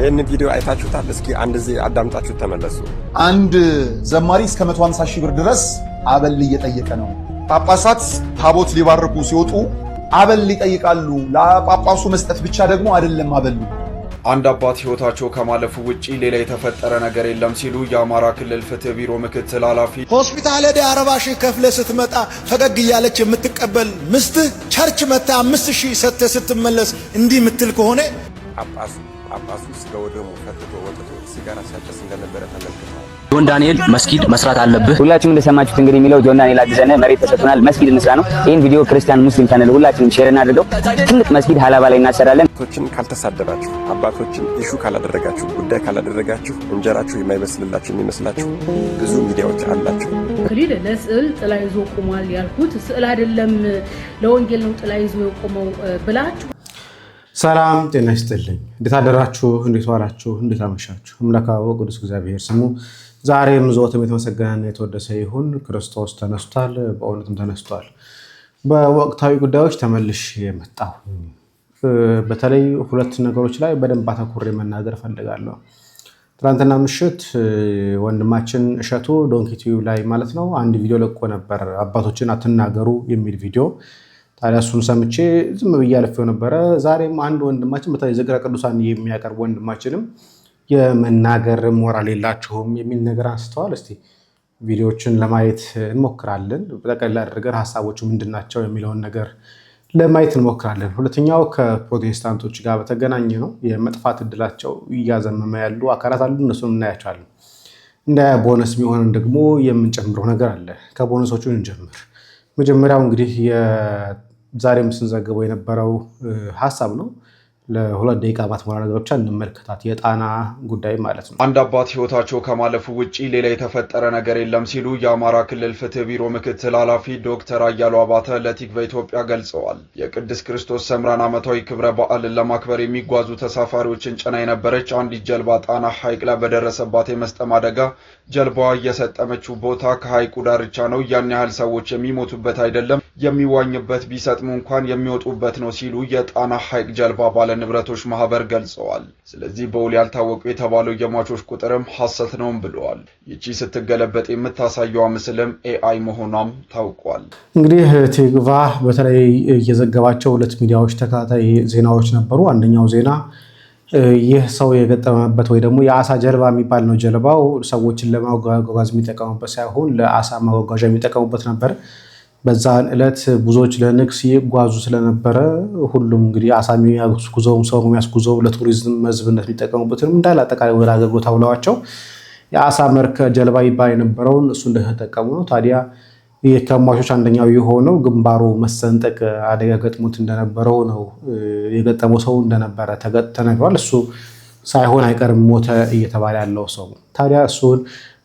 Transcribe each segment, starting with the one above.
ይህን ቪዲዮ አይታችሁታል? እስኪ አንድ ጊዜ አዳምጣችሁ ተመለሱ። አንድ ዘማሪ እስከ 150 ሺህ ብር ድረስ አበል እየጠየቀ ነው። ጳጳሳት ታቦት ሊባርኩ ሲወጡ አበል ይጠይቃሉ። ለጳጳሱ መስጠት ብቻ ደግሞ አይደለም አበሉ። አንድ አባት ህይወታቸው ከማለፉ ውጪ ሌላ የተፈጠረ ነገር የለም ሲሉ የአማራ ክልል ፍትህ ቢሮ ምክትል ኃላፊ ሆስፒታል ሄደ 40 ሺህ ከፍለ ስትመጣ ፈገግ እያለች የምትቀበል ምስትህ ቸርች መታ 5000 ሰጥተህ ስትመለስ እንዲህ ምትል ከሆነ ጳጳሱ ስለ ወደሙ ፈትቶ ወጥቶ ሲጋራ ሲያጨስ እንደነበረ ተመልክቷል። ጆን ዳንኤል መስጊድ መስራት አለብህ። ሁላችሁም እንደሰማችሁት እንግዲህ የሚለው ጆን ዳንኤል አዲሰነ መሬት ተሰጥቶናል መስጊድ እንስራ ነው። ይሄን ቪዲዮ ክርስቲያን ሙስሊም ቻናል ሁላችሁም ሼር እናድርገው። ትልቅ መስጊድ ሀላባ ላይ እናሰራለን። አባቶችን ካልተሳደባችሁ፣ አባቶችን ኢሹ ካላደረጋችሁ፣ ጉዳይ ካላደረጋችሁ እንጀራችሁ የማይበስልላችሁ የሚመስላችሁ ብዙ ሚዲያዎች አላችሁ። ክሊል ለስዕል ጥላ ይዞ ቆሟል ያልኩት ስዕል አይደለም ለወንጌል ነው ጥላ ይዞ የቆመው ብላችሁ ሰላም ጤና ይስጥልኝ። እንዴት አደራችሁ? እንዴት ዋላችሁ? እንዴት አመሻችሁ? አምላካው ቅዱስ እግዚአብሔር ስሙ ዛሬም ዘወትም የተመሰገነና የተወደሰ ይሁን። ክርስቶስ ተነስቷል፣ በእውነትም ተነስቷል። በወቅታዊ ጉዳዮች ተመልሼ የመጣሁ በተለይ ሁለት ነገሮች ላይ በደንብ አተኩሬ መናገር ፈልጋለሁ። ትናንትና ምሽት ወንድማችን እሸቱ ዶንኪ ቲዩብ ላይ ማለት ነው አንድ ቪዲዮ ለቆ ነበር፣ አባቶችን አትናገሩ የሚል ቪዲዮ። ታዲያ እሱን ሰምቼ ዝም ብዬ አልፌው ነበረ። ዛሬም አንድ ወንድማችን በተለይ ዝክረ ቅዱሳን የሚያቀርብ ወንድማችንም የመናገር ሞራል የላችሁም የሚል ነገር አንስተዋል። እስቲ ቪዲዮዎችን ለማየት እንሞክራለን። በጠቅላላ አድርገን ሀሳቦቹ ምንድናቸው የሚለውን ነገር ለማየት እንሞክራለን። ሁለተኛው ከፕሮቴስታንቶች ጋር በተገናኘ ነው። የመጥፋት እድላቸው እያዘመመ ያሉ አካላት አሉ፣ እነሱን እናያቸዋለን። እንደ ቦነስ የሚሆንን ደግሞ የምንጨምረው ነገር አለ። ከቦነሶቹ እንጀምር። መጀመሪያው እንግዲህ ዛሬም ስንዘግበው የነበረው ሀሳብ ነው። ለሁለት ደቂቃ ባትሞላ ነገር ብቻ እንመልከታት። የጣና ጉዳይ ማለት ነው። አንድ አባት ህይወታቸው ከማለፉ ውጪ ሌላ የተፈጠረ ነገር የለም ሲሉ የአማራ ክልል ፍትህ ቢሮ ምክትል ኃላፊ ዶክተር አያሉ አባተ ለቲክቫ ኢትዮጵያ ገልጸዋል። የቅድስት ክርስቶስ ሰምራን ዓመታዊ ክብረ በዓልን ለማክበር የሚጓዙ ተሳፋሪዎችን ጭና የነበረች አንዲት ጀልባ ጣና ሐይቅ ላይ በደረሰባት የመስጠም አደጋ ጀልባዋ እየሰጠመችው ቦታ ከሐይቁ ዳርቻ ነው። ያን ያህል ሰዎች የሚሞቱበት አይደለም፣ የሚዋኝበት ቢሰጥሙ እንኳን የሚወጡበት ነው ሲሉ የጣና ሐይቅ ጀልባ ባለ ንብረቶች ማህበር ገልጸዋል። ስለዚህ በውል ያልታወቁ የተባለው የሟቾች ቁጥርም ሐሰት ነውም ብለዋል። ይቺ ስትገለበጥ የምታሳየው ምስልም ኤአይ መሆኗም ታውቋል። እንግዲህ ቲክቫ በተለይ እየዘገባቸው ሁለት ሚዲያዎች ተከታታይ ዜናዎች ነበሩ። አንደኛው ዜና ይህ ሰው የገጠመበት ወይ ደግሞ የአሳ ጀልባ የሚባል ነው። ጀልባው ሰዎችን ለማጓጓዝ የሚጠቀሙበት ሳይሆን ለአሳ ማጓጓዣ የሚጠቀሙበት ነበር። በዛን ዕለት ብዙዎች ለንግስ ይጓዙ ስለነበረ ሁሉም እንግዲህ አሳ የሚያስጉዘውም ሰው የሚያስጉዘው ለቱሪዝም መስህብነት የሚጠቀሙበትም እንዳለ አጠቃላይ ወደ አገልግሎት አውለዋቸው የአሳ መርከብ ጀልባ ይባል የነበረውን እሱ እንደተጠቀሙ ነው። ታዲያ ከሟቾች አንደኛው የሆነው ግንባሩ መሰንጠቅ አደጋ ገጥሞት እንደነበረው ነው። የገጠመው ሰው እንደነበረ ተነግሯል። እሱ ሳይሆን አይቀርም ሞተ እየተባለ ያለው ሰው። ታዲያ እሱን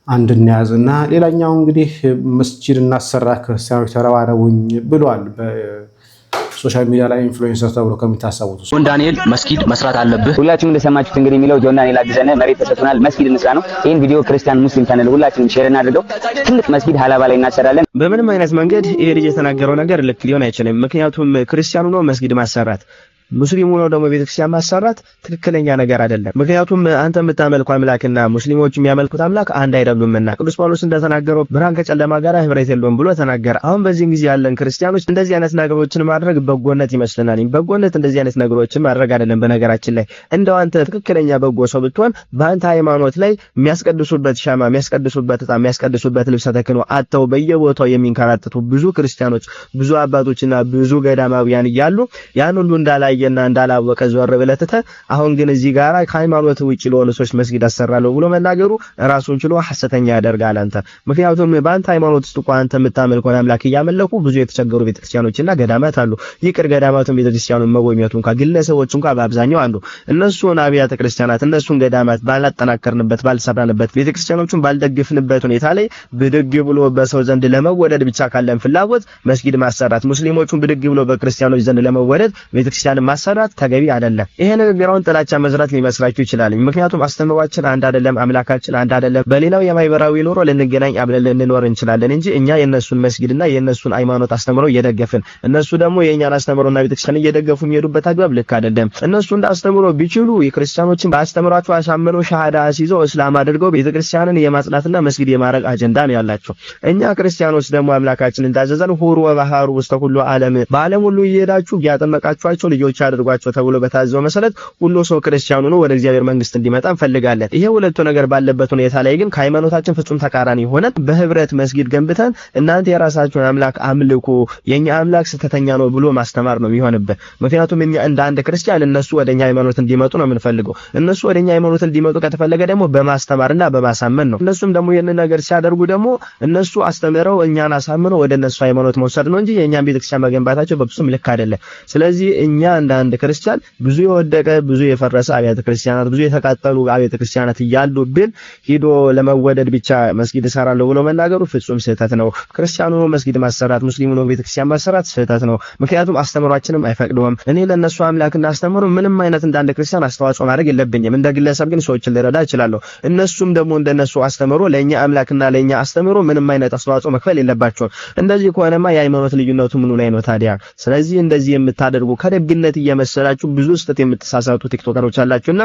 አንድ እንያዝና ሌላኛው እንግዲህ መስጂድ እናሰራ ክርስቲያኖች ተረባረቡኝ ብሏል። በሶሻል ሚዲያ ላይ ኢንፍሉዌንሰር ተብሎ ከሚታሰቡት ጆን ዳንኤል መስጊድ መስራት አለብህ። ሁላችሁም እንደሰማችሁት እንግዲህ የሚለው ጆን ዳንኤል አዲሰነ መሬት ተሰጥቶናል መስጊድ እንስራ ነው። ይሄን ቪዲዮ ክርስቲያን ሙስሊም ቻናል ሁላችሁም ሼር እናድርገው። ትልቅ መስጊድ ሀላባ ላይ እናሰራለን። በምንም አይነት መንገድ ይሄ ልጅ የተናገረው ነገር ልክ ሊሆን አይችልም። ምክንያቱም ክርስቲያኑ ነው መስጊድ ማሰራት፣ ሙስሊሙ ነው ደግሞ ቤተክርስቲያን ማሰራት ትክክለኛ ነገር አይደለም። ምክንያቱም አንተ የምታመልከው አምላክና ሙስሊሞች የሚያመልኩት አምላክ አንድ አይደሉምና ቅዱስ ጳውሎስ እንደተናገረው ብርሃን ከጨለማ ጋር ህብረት የለውም ብሎ ተናገረ። አሁን በዚህ ጊዜ ያለን ክርስቲያኖች እንደዚህ አይነት ነገሮችን ማድረግ በጎነት ይመስልናል። በጎነት እንደዚህ አይነት ነገሮችን ማድረግ አይደለም። በነገራችን ላይ እንደው አንተ ትክክለኛ በጎ ሰው ብትሆን በአንተ ሃይማኖት ላይ የሚያስቀድሱበት ሻማ፣ የሚያስቀድሱበት ዕጣን፣ የሚያስቀድሱበት ልብሰ ተክህኖ አጥተው በየቦታው የሚንከራተቱ ብዙ ክርስቲያኖች፣ ብዙ አባቶችና ብዙ ገዳማውያን እያሉ ያን ሁሉ እንዳላየና እንዳላወቀ ዞር ብለህ አሁን ግን እዚህ ጋራ ከሃይማኖት ውጪ ለሆኑ ሰዎች መስጊድ አሰራለሁ ብሎ መናገሩ ራሱን ችሎ ሐሰተኛ ያደርጋል አንተ። ምክንያቱም በአንተ ሃይማኖት ውስጥ እንኳን አንተ የምታመልከውን አምላክ እያመለኩ ብዙ የተቸገሩ ቤተክርስቲያኖችና ገዳማት አሉ። ይቅር ገዳማቱን ቤተክርስቲያኑን መጎብኘቱ እንኳን ግለሰቦች እንኳን በአብዛኛው አሉ። እነሱን አብያተ ክርስቲያናት እነሱን ገዳማት ባላጠናከርንበት ባልሰራንበት ቤተክርስቲያኖቹን ባልደግፍንበት ሁኔታ ላይ ብድግ ብሎ በሰው ዘንድ ለመወደድ ብቻ ካለን ፍላጎት መስጊድ ማሰራት ሙስሊሞቹን ብድግ ብሎ በክርስቲያኖች ዘንድ ለመወደድ ቤተክርስቲያን ማሰራት ተገቢ አይደለም። ይሄ ንግግራውን ጥላቻ መዝራት ሊመስላችሁ ይችላል። ምክንያቱም አስተምሯችን አንድ አይደለም፣ አምላካችን አንድ አይደለም። በሌላው የማይበራዊ ኑሮ ልንገናኝ አብረን ልንኖር እንችላለን እንጂ እኛ የነሱን መስጊድና የነሱን ሃይማኖት አስተምሮ እየደገፍን እነሱ ደግሞ የኛን አስተምሮና ቤተክርስቲያን እየደገፉ የሚሄዱበት አግባብ ልክ አይደለም። እነሱ እንዳስተምሮ ቢችሉ የክርስቲያኖችን ባስተምሯቸው አሳምነው ሻሃዳ አስይዘው እስላም አድርገው ቤተክርስቲያንን የማጽናትና መስጊድ የማረግ አጀንዳ ነው ያላቸው። እኛ ክርስቲያኖች ደግሞ አምላካችን እንዳዘዘን ሁሩ ወባሃሩ ውስተ ሁሉ ዓለም በዓለም ሁሉ እየሄዳችሁ ያጠመቃችኋቸው ልጆች አድርጓቸው ተብሎ በታዘዘው መሰረት ሁሉ ሰው ክርስቲያኑ ነው ወደ እግዚአብሔር መንግስት እንዲመጣ እንፈልጋለን። ይሄ ሁለቱ ነገር ባለበት ሁኔታ ላይ ግን ከሃይማኖታችን ፍጹም ተቃራኒ ሆነን በህብረት መስጊድ ገንብተን እናንተ የራሳችሁን አምላክ አምልኩ የኛ አምላክ ስተተኛ ነው ብሎ ማስተማር ነው የሚሆንበት። ምክንያቱም እኛ እንደ አንድ ክርስቲያን እነሱ ወደኛ ሃይማኖት እንዲመጡ ነው የምንፈልገው። እነሱ ወደኛ ሃይማኖት እንዲመጡ ከተፈለገ ደግሞ በማስተማርና በማሳመን ነው። እነሱም ደግሞ ይሄንን ነገር ሲያደርጉ ደግሞ እነሱ አስተምረው እኛን አሳምነው ወደ እነሱ ሃይማኖት መውሰድ ነው እንጂ የኛን ቤተክርስቲያን መገንባታቸው በፍጹም ልክ አይደለም። ስለዚህ እኛ እንደ አንድ ክርስቲያን ብዙ የወደቀ ብዙ የፈረሰ አብያተ ክርስቲያናት ብዙ የተቃጠሉ አብያተ ክርስቲያናት እያሉብን ሂዶ ለመወደድ ብቻ መስጊድ እሰራለሁ ብሎ መናገሩ ፍጹም ስህተት ነው። ክርስቲያኑ ነው መስጊድ ማሰራት፣ ሙስሊሙ ነው ቤተክርስቲያን ማሰራት ስህተት ነው። ምክንያቱም አስተምሯችንም አይፈቅደውም። እኔ ለነሱ አምላክና አስተምሮ ምንም አይነት እንደ አንድ ክርስቲያን አስተዋጽኦ ማድረግ የለብኝም። እንደ ግለሰብ ግን ሰዎችን ልረዳ እችላለሁ። እነሱም ደግሞ እንደነሱ አስተምሮ ለኛ አምላክና ለኛ አስተምሮ ምንም አይነት አስተዋጽኦ መክፈል የለባቸውም። እንደዚህ ከሆነማ የሃይማኖት ልዩነቱ ምኑ ላይ ነው ታዲያ? ስለዚህ እንደዚህ የምታደርጉ ከደግነት እየመሰላችሁ ብዙ ስህተት የምትሳሳቱ ቲክቶከሮች አላችሁና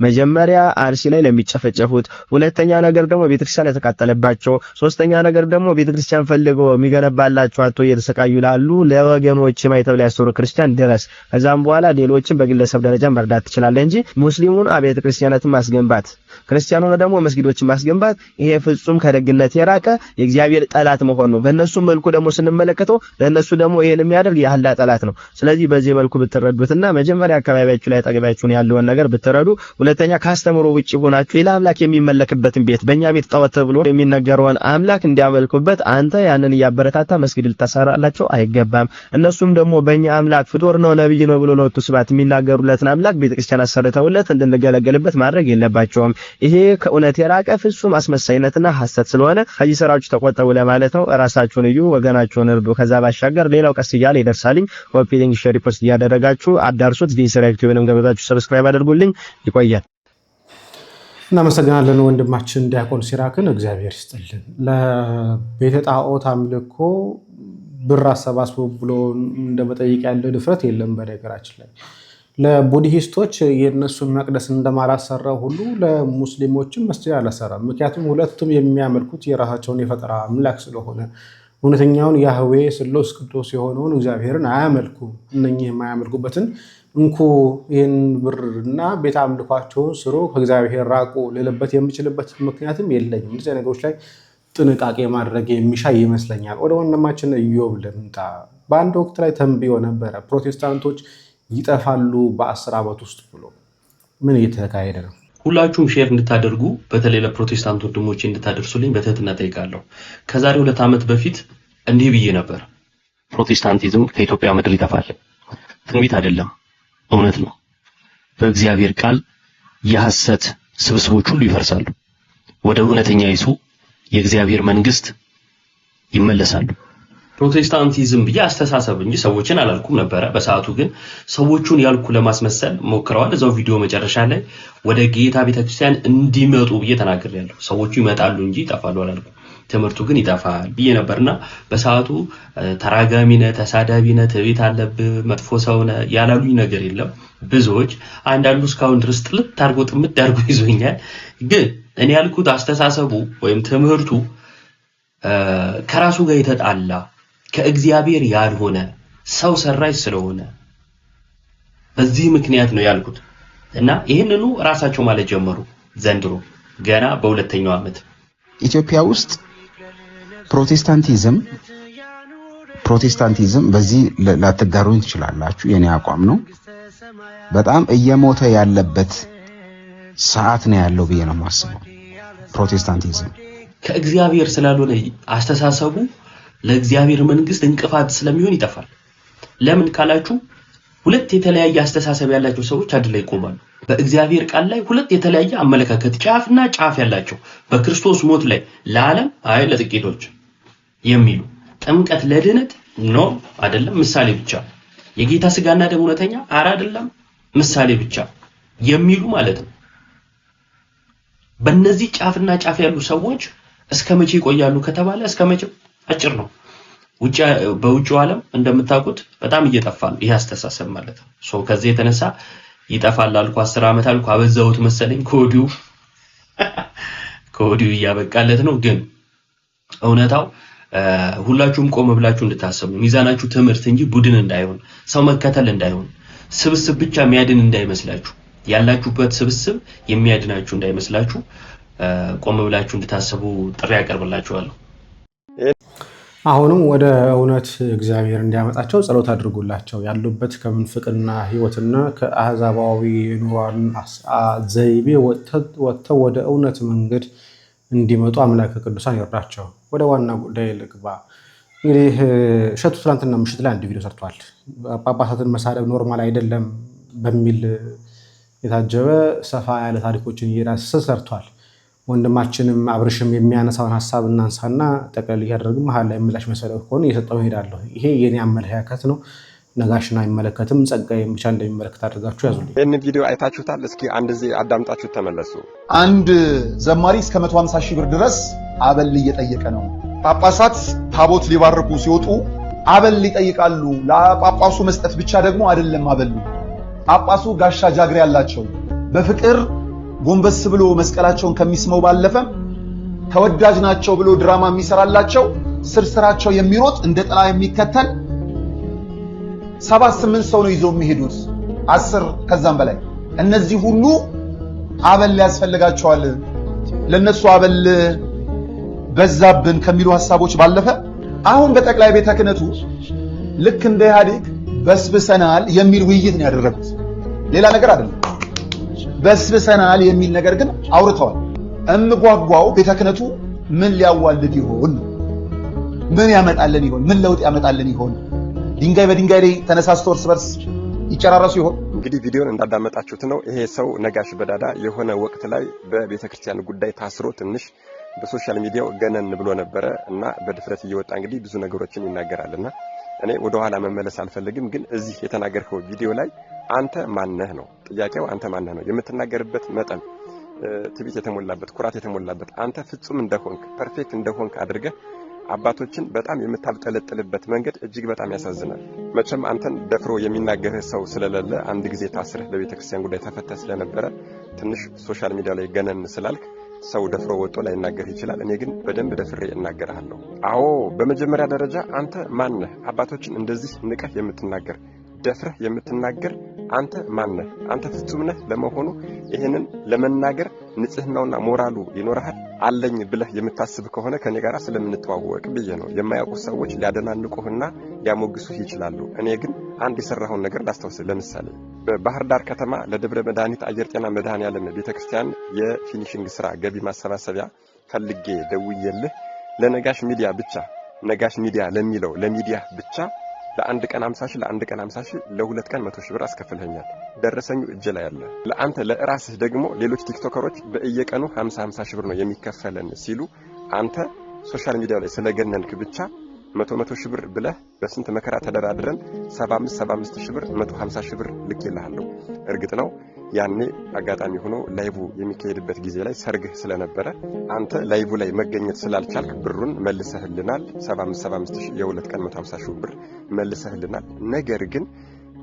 መጀመሪያ አርሲ ላይ ለሚጨፈጨፉት፣ ሁለተኛ ነገር ደግሞ ቤተክርስቲያን የተቃጠለባቸው፣ ሶስተኛ ነገር ደግሞ ቤተክርስቲያን ፈልገው የሚገነባላችሁ አቶ እየተሰቃዩ ላሉ ለወገኖች ማይተው ላይ ያሰሩ ክርስቲያን ድረስ ከዛም በኋላ ሌሎችን በግለሰብ ደረጃ መርዳት ትችላለህ እንጂ ሙስሊሙን አብያተ ክርስቲያናትን ማስገንባት ክርስቲያኑን ደግሞ መስጊዶችን ማስገንባት ይሄ ፍጹም ከደግነት የራቀ የእግዚአብሔር ጠላት መሆን ነው። በእነሱ መልኩ ደግሞ ስንመለከተው ለነሱ ደግሞ ይሄን የሚያደርግ የአላህ ጠላት ነው። ስለዚህ በዚህ መልኩ ብትረዱትና መጀመሪያ አካባቢያችሁ ላይ አጠገባችሁን ያለውን ነገር ብትረዱ፣ ሁለተኛ ካስተምሮ ውጪ ሆናችሁ ሌላ አምላክ የሚመለክበትን ቤት በእኛ ቤት ጣዖት ተብሎ የሚነገረውን አምላክ እንዲያመልኩበት አንተ ያንን እያበረታታ መስጊድ ልታሰራላቸው አይገባም። እነሱም ደግሞ በእኛ አምላክ ፍጡር ነው ነብይ ነው ብሎ ለወጡ ስባት የሚናገሩለትን አምላክ ቤተክርስቲያን አሰርተውለት እንድንገለገልበት ማድረግ የለባቸውም። ይሄ ከእውነት የራቀ ፍጹም አስመሳይነትና ሐሰት ስለሆነ ከዚህ ስራችሁ ተቆጠቡ ለማለት ነው። ራሳችሁን እዩ፣ ወገናችሁን እርዱ። ከዛ ባሻገር ሌላው ቀስ እያለ ይደርሳልኝ። ኮፒ ሊንክ ሼር ሪፖስት እያደረጋችሁ አዳርሱት። ዲስ ሪአክቲቭንም ገብታችሁ ሰብስክራይብ አድርጉልኝ። ይቆያል። እናመሰግናለን ወንድማችን ዲያቆን ሲራክን፣ እግዚአብሔር ይስጥልን። ለቤተ ጣዖት አምልኮ ብር አሰባስቦ ብሎ እንደመጠየቅ ያለ ድፍረት የለም። በነገራችን ላይ ለቡድሂስቶች የነሱን መቅደስ እንደማላሰራው ሁሉ ለሙስሊሞችም መስጂድ አላሰራም። ምክንያቱም ሁለቱም የሚያመልኩት የራሳቸውን የፈጠራ አምላክ ስለሆነ እውነተኛውን ያህዌ ስሉስ ቅዱስ የሆነውን እግዚአብሔርን አያመልኩም። እነኚህ የማያመልኩበትን እንኩ ይህን ብርና ቤተ አምልኳቸውን ስሩ፣ ከእግዚአብሔር ራቁ ልልበት የምችልበት ምክንያትም የለኝም። እንደዚህ ነገሮች ላይ ጥንቃቄ ማድረግ የሚሻ ይመስለኛል። ወደ ወንድማችን ኢዮብ ልምጣ። በአንድ ወቅት ላይ ተንብዮ ነበረ ፕሮቴስታንቶች ይጠፋሉ በ10 ዓመት ውስጥ ብሎ። ምን እየተካሄደ ነው? ሁላችሁም ሼር እንድታደርጉ በተለይ ለፕሮቴስታንት ወንድሞቼ እንድታደርሱልኝ በትህትና ጠይቃለሁ። ከዛሬ 2 ዓመት በፊት እንዲህ ብዬ ነበር፣ ፕሮቴስታንቲዝም ከኢትዮጵያ ምድር ይጠፋል። ትንቢት አይደለም፣ እውነት ነው። በእግዚአብሔር ቃል የሐሰት ስብስቦች ሁሉ ይፈርሳሉ፣ ወደ እውነተኛይቱ የእግዚአብሔር መንግስት ይመለሳሉ። ፕሮቴስታንቲዝም ብዬ አስተሳሰብ እንጂ ሰዎችን አላልኩም ነበረ። በሰዓቱ ግን ሰዎቹን ያልኩ ለማስመሰል ሞክረዋል። እዛው ቪዲዮ መጨረሻ ላይ ወደ ጌታ ቤተክርስቲያን እንዲመጡ ብዬ ተናግሬያለሁ። ሰዎቹ ይመጣሉ እንጂ ይጠፋሉ አላልኩም። ትምህርቱ ግን ይጠፋል ብዬ ነበርና በሰዓቱ ተራጋሚነት፣ ተሳዳቢነት፣ ትዕቢት አለብህ፣ መጥፎ ሰውነ ያላሉኝ ነገር የለም። ብዙዎች አንዳንዱ እስካሁን ድረስ ጥልት አድርጎ ጥምድ አድርጎ ይዞኛል። ግን እኔ ያልኩት አስተሳሰቡ ወይም ትምህርቱ ከራሱ ጋር የተጣላ ከእግዚአብሔር ያልሆነ ሰው ሰራሽ ስለሆነ በዚህ ምክንያት ነው ያልኩት። እና ይሄንኑ ራሳቸው ማለት ጀመሩ ዘንድሮ ገና በሁለተኛው ዓመት። ኢትዮጵያ ውስጥ ፕሮቴስታንቲዝም በዚህ ላትጋሩኝ ትችላላችሁ፣ የኔ አቋም ነው። በጣም እየሞተ ያለበት ሰዓት ነው ያለው ብዬ ነው የማስበው። ፕሮቴስታንቲዝም ከእግዚአብሔር ስላልሆነ አስተሳሰቡ ለእግዚአብሔር መንግስት እንቅፋት ስለሚሆን ይጠፋል። ለምን ካላችሁ ሁለት የተለያየ አስተሳሰብ ያላቸው ሰዎች አንድ ላይ ይቆማሉ። በእግዚአብሔር ቃል ላይ ሁለት የተለያየ አመለካከት ጫፍና ጫፍ ያላቸው በክርስቶስ ሞት ላይ ለዓለም አይ ለጥቂቶች የሚሉ ጥምቀት ለድነት ነው አይደለም ምሳሌ ብቻ የጌታ ስጋና ደም እውነተኛ አረ አይደለም ምሳሌ ብቻ የሚሉ ማለት ነው። በእነዚህ ጫፍና ጫፍ ያሉ ሰዎች እስከመቼ ይቆያሉ ከተባለ እስከመቼ አጭር ነው። በውጭው ዓለም እንደምታውቁት በጣም እየጠፋ ነው ይሄ አስተሳሰብ ማለት ነው። ከዚህ የተነሳ ይጠፋል አልኩ 10 ዓመት አልኩ አበዛውት መሰለኝ ከወዲሁ እያበቃለት ነው። ግን እውነታው ሁላችሁም ቆም ብላችሁ እንድታስቡ ሚዛናችሁ ትምህርት እንጂ ቡድን እንዳይሆን ሰው መከተል እንዳይሆን ስብስብ ብቻ የሚያድን እንዳይመስላችሁ ያላችሁበት ስብስብ የሚያድናችሁ እንዳይመስላችሁ ቆም ብላችሁ እንድታስቡ ጥሪ ያቀርብላችኋለሁ። አሁንም ወደ እውነት እግዚአብሔር እንዲያመጣቸው ጸሎት አድርጉላቸው። ያሉበት ከምንፍቅና ህይወትና ከአህዛባዊ ኑሯን ዘይቤ ወጥተው ወደ እውነት መንገድ እንዲመጡ አምላከ ቅዱሳን ይርዳቸው። ወደ ዋና ጉዳይ ልግባ። እንግዲህ እሸቱ ትናንትና ምሽት ላይ አንድ ቪዲዮ ሰርቷል። ጳጳሳትን መሳደብ ኖርማል አይደለም በሚል የታጀበ ሰፋ ያለ ታሪኮችን እየዳሰሰ ሰርቷል። ወንድማችንም አብርሽም የሚያነሳውን ሐሳብ እናንሳና ጠቅለል ያደርግም መሃል ላይ ምላሽ መሰለው ከሆነ እየሰጠው ሄዳለሁ። ይሄ የኔ አመለካከት ነው። ነጋሽን አይመለከትም። ጸጋዬም ብቻ እንደሚመለከት አድርጋችሁ ያዙልኝ። ይህን ቪዲዮ አይታችሁታል? እስኪ አንድ ጊዜ አዳምጣችሁ ተመለሱ። አንድ ዘማሪ እስከ 150 ሺህ ብር ድረስ አበል እየጠየቀ ነው። ጳጳሳት ታቦት ሊባርኩ ሲወጡ አበል ይጠይቃሉ። ለጳጳሱ መስጠት ብቻ ደግሞ አይደለም አበሉ። ጳጳሱ ጋሻ ጃግሬ ያላቸው በፍቅር ጎንበስ ብሎ መስቀላቸውን ከሚስመው ባለፈም ተወዳጅ ናቸው ብሎ ድራማ የሚሰራላቸው ስርስራቸው የሚሮጥ እንደ ጥላ የሚከተል 7-8 ሰው ነው ይዘው የሚሄዱት 10 ከዛም በላይ። እነዚህ ሁሉ አበል ያስፈልጋቸዋል። ለነሱ አበል በዛብን ከሚሉ ሐሳቦች ባለፈ አሁን በጠቅላይ ቤተ ክህነቱ ልክ እንደ ኢህአዴግ በስብሰናል የሚል ውይይት ነው ያደረጉት። ሌላ ነገር አይደለም። በስብሰናል የሚል ነገር ግን አውርተዋል። እምጓጓው ቤተ ክህነቱ ምን ሊያዋልድ ይሆን? ምን ያመጣልን ይሆን? ምን ለውጥ ያመጣልን ይሆን? ድንጋይ በድንጋይ ላይ ተነሳስቶ እርስ በርስ ይጨራረሱ ይሆን? እንግዲህ ቪዲዮን እንዳዳመጣችሁት ነው። ይሄ ሰው ነጋሽ በዳዳ የሆነ ወቅት ላይ በቤተክርስቲያን ጉዳይ ታስሮ ትንሽ በሶሻል ሚዲያው ገነን ብሎ ነበረ እና በድፍረት እየወጣ እንግዲህ ብዙ ነገሮችን ይናገራልና እኔ ወደ ኋላ መመለስ አልፈልግም። ግን እዚህ የተናገርከው ቪዲዮ ላይ አንተ ማነህ ነው ጥያቄው። አንተ ማነህ ነው የምትናገርበት መጠን ትዕቢት የተሞላበት ኩራት የተሞላበት አንተ ፍጹም እንደሆንክ ፐርፌክት እንደሆንክ አድርገህ አባቶችን በጣም የምታብጠለጥልበት መንገድ እጅግ በጣም ያሳዝናል። መቼም አንተን ደፍሮ የሚናገርህ ሰው ስለሌለ አንድ ጊዜ ታስረህ በቤተክርስቲያን ጉዳይ ተፈተህ ስለነበረ ትንሽ ሶሻል ሚዲያ ላይ ገነን ስላልክ ሰው ደፍሮ ወጥቶ ላይ ይናገር ይችላል። እኔ ግን በደንብ ደፍሬ እናገራለሁ። አዎ በመጀመሪያ ደረጃ አንተ ማን ነህ? አባቶችን እንደዚህ ንቀህ የምትናገር ደፍረህ የምትናገር አንተ ማን ነህ? አንተ ፍጹም ነህ ለመሆኑ? ይሄንን ለመናገር ንጽህናውና ሞራሉ ይኖርሃል? አለኝ ብለህ የምታስብ ከሆነ ከኔ ጋር ስለምንተዋወቅ ብዬ ነው። የማያውቁ ሰዎች ሊያደናንቁህና ሊያሞግሱህ ይችላሉ። እኔ ግን አንድ የሰራውን ነገር ላስታውስ። ለምሳሌ በባህር ዳር ከተማ ለደብረ መድኃኒት አየር ጤና መድኃኔዓለም ቤተክርስቲያን የፊኒሺንግ ስራ ገቢ ማሰባሰቢያ ፈልጌ ደውዬልህ ለነጋሽ ሚዲያ ብቻ ነጋሽ ሚዲያ ለሚለው ለሚዲያ ብቻ ለአንድ ቀን 50 ሺህ ለአንድ ቀን 50 ሺህ ለሁለት ቀን 100 ሺህ ብር አስከፍለኛል። ደረሰኙ እጅ ላይ አለ። ለአንተ ለራስህ ደግሞ ሌሎች ቲክቶከሮች በየቀኑ 50 ሺህ ብር ነው የሚከፈለን ሲሉ አንተ ሶሻል ሚዲያ ላይ ስለገነንክ ብቻ 100 ሺህ ብር ብለህ በስንት መከራ ተደራድረን 75 ሺህ ብር 150 ሺህ ብር ልኬልሃለሁ። እርግጥ ነው ያኔ አጋጣሚ ሆኖ ላይቭ የሚካሄድበት ጊዜ ላይ ሰርግህ ስለነበረ አንተ ላይቭ ላይ መገኘት ስላልቻልክ ብሩን መልሰህልናል። 75 ሺህ የሁለት ቀን 150 ሺህ ብር መልሰህልናል። ነገር ግን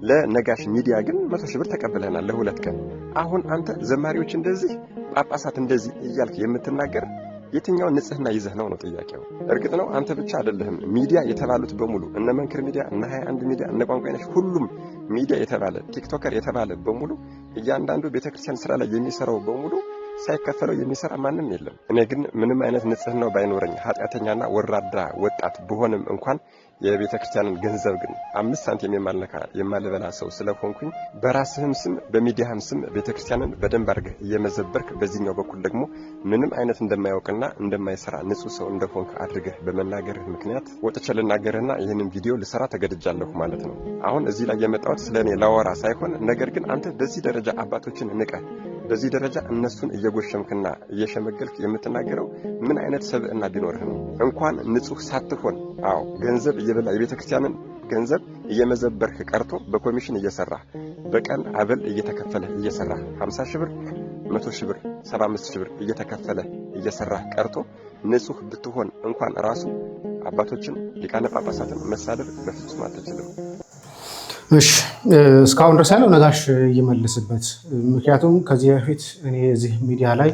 ለነጋሽ ሚዲያ ግን 100 ሺህ ብር ተቀበለናል ለሁለት ቀን። አሁን አንተ ዘማሪዎች እንደዚህ ጳጳሳት እንደዚህ እያልክ የምትናገር የትኛው ንጽህና ይዘህ ነው ጥያቄው። እርግጥ ነው አንተ ብቻ አይደለህም። ሚዲያ የተባሉት በሙሉ እነ መንክር ሚዲያ እነ 21 ሚዲያ እነ ቋንቋይነሽ ሁሉም ሚዲያ የተባለ ቲክቶከር የተባለ በሙሉ እያንዳንዱ ቤተክርስቲያን ስራ ላይ የሚሰራው በሙሉ ሳይከፈለው የሚሰራ ማንም የለም። እኔ ግን ምንም አይነት ንጽህናው ባይኖረኝ ኃጢአተኛና ወራዳ ወጣት ብሆንም እንኳን የቤተክርስቲያንን ገንዘብ ግን 5 ሳንቲም የማልበላ ሰው ስለሆንኩኝ በራስህም ስም በሚዲያህም ስም ቤተክርስቲያንን በደንብ አድርገህ እየመዘበርክ በዚህኛው በኩል ደግሞ ምንም አይነት እንደማያውቅና እንደማይሰራ ንጹህ ሰው እንደሆንክ አድርገህ በመናገርህ ምክንያት ወጥቼ ልናገርህና ይህንን ቪዲዮ ልሰራ ተገድጃለሁ ማለት ነው። አሁን እዚህ ላይ የመጣሁት ስለኔ ላወራ ሳይሆን ነገር ግን አንተ በዚህ ደረጃ አባቶችን ንቀህ በዚህ ደረጃ እነሱን እየጎሸምክና እየሸመገልክ የምትናገረው ምን አይነት ሰብዕና ቢኖርህ ነው? እንኳን ንጹህ ሳትሆን ገንዘብ እየበላ የቤተክርስቲያንን ገንዘብ እየመዘበርክ ቀርቶ በኮሚሽን እየሰራ በቀን አበል እየተከፈለ እየሰራ 50 ሺህ ብር 100 ሺህ ብር 75 ሺህ ብር እየተከፈለ እየሰራ ቀርቶ ንጹህ ብትሆን እንኳን ራሱ አባቶችን ሊቃነ ጳጳሳትን መሳደብ በፍጹም አትችልም። እሺ እስካሁን ድረስ ያለው ነጋሽ ይመልስበት። ምክንያቱም ከዚህ በፊት እኔ እዚህ ሚዲያ ላይ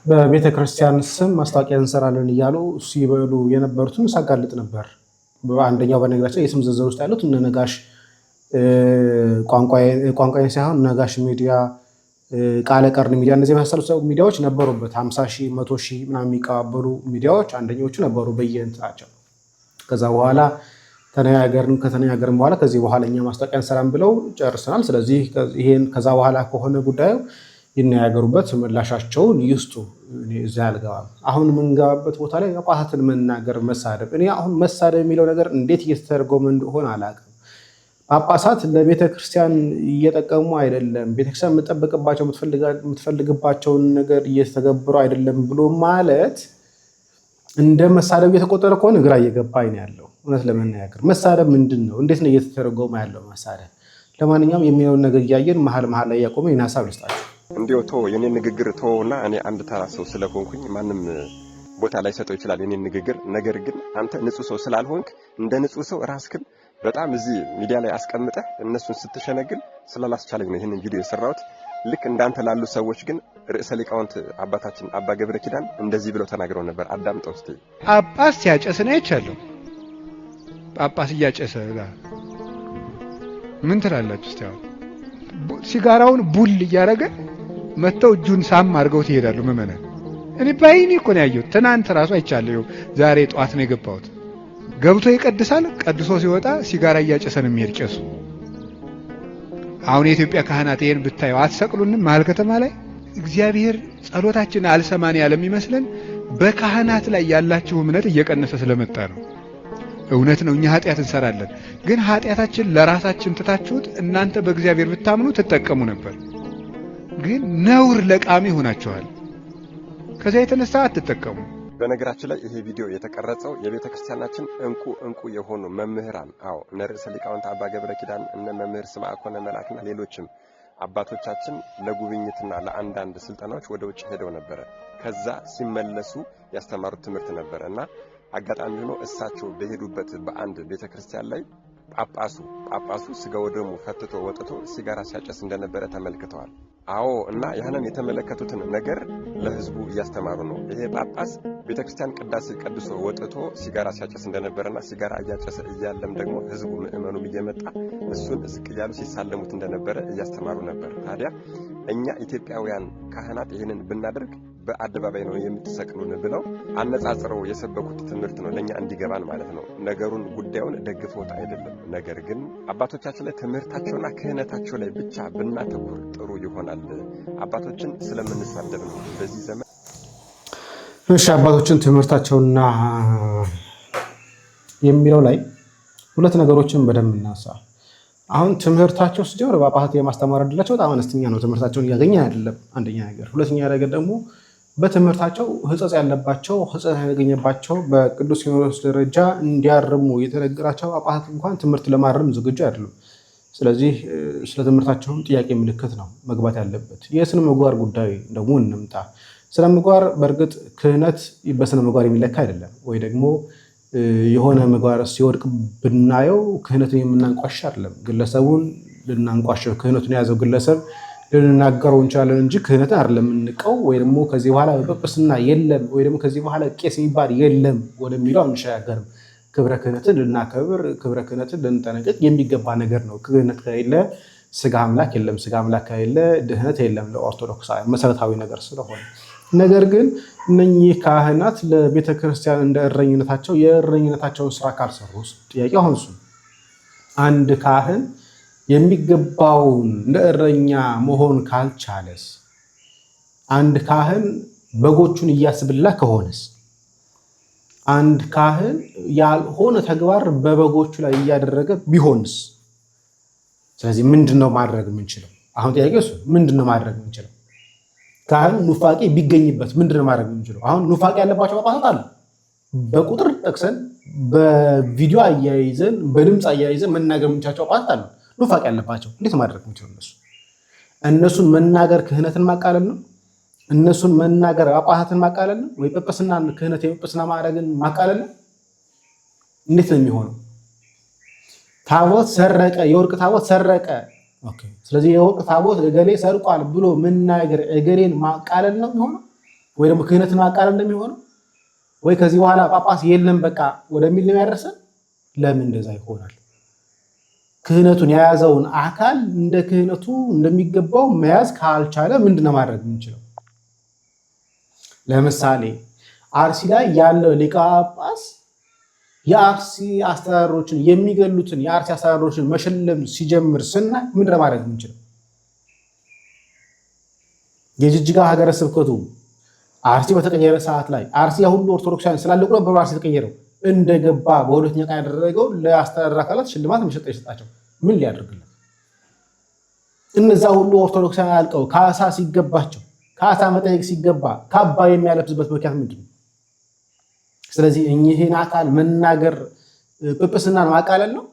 በቤተ ክርስቲያን ስም ማስታወቂያ እንሰራለን እያሉ ሲበሉ የነበሩትን ሳጋልጥ ነበር። አንደኛው በነገራችን የስም ዝርዝር ውስጥ ያሉት እነ ነጋሽ ቋንቋዬ ሳይሆን ነጋሽ ሚዲያ፣ ቃለ ቀርን ሚዲያ እነዚህ የመሳሰሉ ሚዲያዎች ነበሩበት። 50 ሺህ 100 ሺህ ምናምን የሚቀባበሉ ሚዲያዎች አንደኞቹ ነበሩ በየእንትናቸው። ከዛ በኋላ ከተነጋገርን በኋላ ከዚህ በኋላ እኛ ማስታወቂያ እንሰራን ብለው ጨርሰናል። ስለዚህ ይሄን ከዛ በኋላ ከሆነ ጉዳዩ ይነጋገሩበት፣ ምላሻቸውን ይስጡ። እኔ እዛ አልገባም። አሁን የምንገባበት ቦታ ላይ ጳጳሳትን መናገር መሳደብ፣ እኔ አሁን መሳደብ የሚለው ነገር እንዴት እየተተረጎመ እንደሆነ አላውቅም። ጳጳሳት ለቤተ ክርስቲያን እየጠቀሙ አይደለም፣ ቤተክርስቲያን የምጠበቅባቸው የምትፈልግባቸውን ነገር እየተገበሩ አይደለም ብሎ ማለት እንደ መሳደብ እየተቆጠረ ከሆነ ግራ እየገባኝ ነው ያለው። እውነት ለመናገር መሳደብ ምንድን ነው? እንዴት ነው እየተተረጎመ ያለው መሳደብ? ለማንኛውም የሚለውን ነገር እያየን መሀል ላይ እያቆመ ይህን ሀሳብ ልስጣቸው። እንዲያው ተው የኔ ንግግር ተውና፣ እኔ አንድ ተራ ሰው ስለሆንኩኝ ማንም ቦታ ላይ ሰጠው ይችላል የኔ ንግግር። ነገር ግን አንተ ንጹህ ሰው ስላልሆንክ እንደ ንጹህ ሰው ራስክን በጣም እዚህ ሚዲያ ላይ አስቀምጠህ እነሱን ስትሸነግል ስላላስቻለኝ ነው ይሄንን ቪዲዮ የሰራሁት። ልክ እንዳንተ ላሉ ሰዎች ግን ርዕሰ ሊቃውንት አባታችን አባ ገብረ ኪዳን እንደዚህ ብለው ተናግረው ነበር። አዳምጠው እስቲ። ጳጳስ ሲያጨስ ነው አይቻለሁ። ጳጳስ እያጨሰ ምን ትላላችሁ እስቲ? አሁን ሲጋራውን ቡል እያደረገ መተው እጁን ሳም አድርገው ይሄዳሉ ምዕመናን። እኔ ባይኔ እኮ ነው ያየሁት። ትናንት ራሱ አይቻለሁ። ዛሬ ጠዋት ነው የገባሁት። ገብቶ ይቀድሳል። ቀድሶ ሲወጣ ሲጋራ እያጨሰ ነው የሚሄድ ቄሱ። አሁን የኢትዮጵያ ካህናት ይሄን ብታዩ አትሰቅሉንም? መሀል ከተማ ላይ እግዚአብሔር ጸሎታችን አልሰማን ያለም ይመስለን በካህናት ላይ ያላችሁ እምነት እየቀነሰ ስለመጣ ነው። እውነት ነው፣ እኛ ኃጢአት እንሰራለን። ግን ኃጢአታችን ለራሳችን ትታችሁት እናንተ በእግዚአብሔር ብታምኑ ትጠቀሙ ነበር። ግን ነውር ለቃሚ ሆናችኋል። ከዚያ የተነሳ አትጠቀሙ። በነገራችን ላይ ይሄ ቪዲዮ የተቀረጸው የቤተ ክርስቲያናችን እንቁ የሆኑ መምህራን እነ ርዕሰ ሊቃውንት አባ ገብረ ኪዳን እነ መምህር ስምዐኮነ መላክና ሌሎችም አባቶቻችን ለጉብኝትና ለአንዳንድ ስልጠናዎች ወደ ውጭ ሄደው ነበረ። ከዛ ሲመለሱ ያስተማሩት ትምህርት ነበረ እና አጋጣሚ ሆኖ እሳቸው በሄዱበት በአንድ ቤተክርስቲያን ላይ ጳጳሱ ስጋ ወደሙ ፈትቶ ወጥቶ ሲጋራ ሲያጨስ እንደነበረ ተመልክተዋል። እና ያንን የተመለከቱትን ነገር ለህዝቡ እያስተማሩ ነው። ይሄ ጳጳስ ቤተክርስቲያን ቅዳሴ ቀድሶ ወጥቶ ሲጋራ ሲያጨስ እንደነበረና ሲጋራ እያጨሰ እያለም ደግሞ ህዝቡ ምዕመኑም እየመጣ እሱን ዝቅ እያሉ ሲሳለሙት እንደነበረ እያስተማሩ ነበር። ታዲያ እኛ ኢትዮጵያውያን ካህናት ይህንን ብናደርግ በአደባባይ ነው የምትሰቅሉን ብለው አነጻጽረው የሰበኩት ትምህርት ነው ለኛ እንዲገባን ማለት ነው። ነገሩን ጉዳዩን ደግፈውት አይደለም። ነገር ግን አባቶቻችን ላይ ትምህርታቸውና ክህነታቸው ላይ ብቻ ብናተኩር ጥሩ ይሆናል። አባቶችን ስለምንሳደብ ነው በዚህ ዘመን። እሺ አባቶችን ትምህርታቸውና የሚለው ላይ ሁለት ነገሮችን በደንብ እናንሳ። አሁን ትምህርታቸው ሲጀምር ጳጳሳት የማስተማር ዕድላቸው በጣም አነስተኛ ነው። ትምህርታቸውን እያገኘ አይደለም አንደኛ ነገር። ሁለተኛ ነገር ደግሞ በትምህርታቸው ሕጸጽ ያለባቸው ሕጸጽ ያገኘባቸው በቅዱስ ሲኖዶስ ደረጃ እንዲያርሙ የተነገራቸው ጳጳሳት እንኳን ትምህርት ለማረም ዝግጁ አይደሉም። ስለዚህ ስለ ትምህርታቸውም ጥያቄ ምልክት ነው መግባት ያለበት። የስነ ምግባር ጉዳይ ደግሞ እንምጣ። ስነ ምግባር በእርግጥ ክህነት በስነ ምግባር የሚለካ አይደለም። ወይ ደግሞ የሆነ ምግባር ሲወድቅ ብናየው ክህነትን የምናንቋሽ አይደለም። ግለሰቡን ልናንቋሸው ክህነቱን የያዘው ግለሰብ ልንናገረው እንችላለን እንጂ ክህነትን አይደለም የምንቀው። ወይ ደግሞ ከዚህ በኋላ ጵጵስና የለም ወይ ደግሞ ከዚህ በኋላ ቄስ የሚባል የለም ወደሚለው አንሸጋገርም። ክብረ ክህነትን ልናከብር፣ ክብረ ክህነትን ልንጠነቀቅ የሚገባ ነገር ነው። ክህነት ከሌለ ስጋ አምላክ የለም፣ ስጋ አምላክ ከሌለ ድህነት የለም ለኦርቶዶክሳዊ መሰረታዊ ነገር ስለሆነ። ነገር ግን እነኚህ ካህናት ለቤተ ክርስቲያን እንደ እረኝነታቸው የእረኝነታቸውን ስራ ካልሰሩስ ጥያቄው አሁን እሱ አንድ ካህን የሚገባውን እንደ እረኛ መሆን ካልቻለስ፣ አንድ ካህን በጎቹን እያስብላ ከሆነስ፣ አንድ ካህን ያልሆነ ተግባር በበጎቹ ላይ እያደረገ ቢሆንስ? ስለዚህ ምንድነው ማድረግ የምንችለው? አሁን ጥያቄው እሱ ምንድነው ማድረግ የምንችለው? ካህን ኑፋቄ ቢገኝበት ምንድነው ማድረግ የምንችለው? አሁን ኑፋቄ ያለባቸው ጳጳሳት አሉ። በቁጥር ጠቅሰን በቪዲዮ አያይዘን በድምፅ አያይዘን መናገር የምንቻቸው አቋት አሉ። ኑፋቅ ያለባቸው እንዴት ማድረግ የምንችለው እነሱን መናገር ክህነትን ማቃለል ነው። እነሱን መናገር አቋትን ማቃለል ነው ወይ ጵጵስና ክህነት የጵጵስና ማዕረግን ማቃለል ነው? እንዴት ነው የሚሆነው? ታቦት ሰረቀ፣ የወርቅ ታቦት ሰረቀ። ኦኬ፣ ስለዚህ የወርቅ ታቦት እገሌ ሰርቋል ብሎ መናገር እገሌን ማቃለል ነው የሚሆነው? ወይ ደግሞ ክህነትን ማቃለል ነው የሚሆነው? ወይ ከዚህ በኋላ ጳጳስ የለም በቃ ወደሚል ነው ያደረሰን? ለምን እንደዛ ይሆናል? ክህነቱን የያዘውን አካል እንደ ክህነቱ እንደሚገባው መያዝ ካልቻለ ምንድነው ማድረግ የምንችለው? ለምሳሌ አርሲ ላይ ያለው ሊቀ ጳጳስ የአርሲ አስተዳደሮችን የሚገሉትን የአርሲ አስተዳደሮችን መሸለም ሲጀምር ስናይ ምንድነው ማድረግ የምንችለው? የጅጅጋ ሀገረ ስብከቱ አርሲ በተቀየረ ሰዓት ላይ አርሲ ሁሉ ኦርቶዶክሳውያን ስላለቁ ነበር አርሲ የተቀየረው። እንደገባ በሁለተኛ ቀን ያደረገው ለአስተዳደር አካላት ሽልማት የሰጣቸው ምን ሊያደርግልን? እነዛ ሁሉ ኦርቶዶክሳውያን አልቀው ካሳ ሲገባቸው ካሳ መጠየቅ ሲገባ ካባ የሚያለብስበት ምክንያት ምንድን ነው? ስለዚህ እኚህን አካል መናገር ጵጵስናን ማቃለል ነው።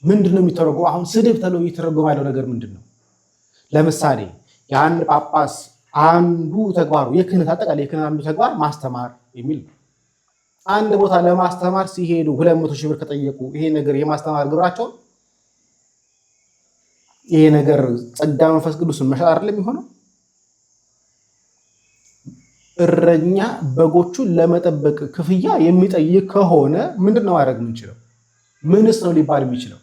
ምንድን ነው የሚተረጎመው? አሁን ስድብ ተብሎ እየተረጎመ ያለው ነገር ምንድን ነው? ለምሳሌ የአንድ ጳጳስ አንዱ ተግባሩ የክህነት አጠቃላይ የክህነት አንዱ ተግባር ማስተማር የሚል ነው። አንድ ቦታ ለማስተማር ሲሄዱ 200 ሺህ ብር ከጠየቁ ይሄ ነገር የማስተማር ግብራቸው ይሄ ነገር ጸጋ መንፈስ ቅዱስን መሻር አይደለም የሚሆነው? እረኛ በጎቹን ለመጠበቅ ክፍያ የሚጠይቅ ከሆነ ምንድነው ማድረግ የምንችለው? ምንስ ነው ሊባል የሚችለው?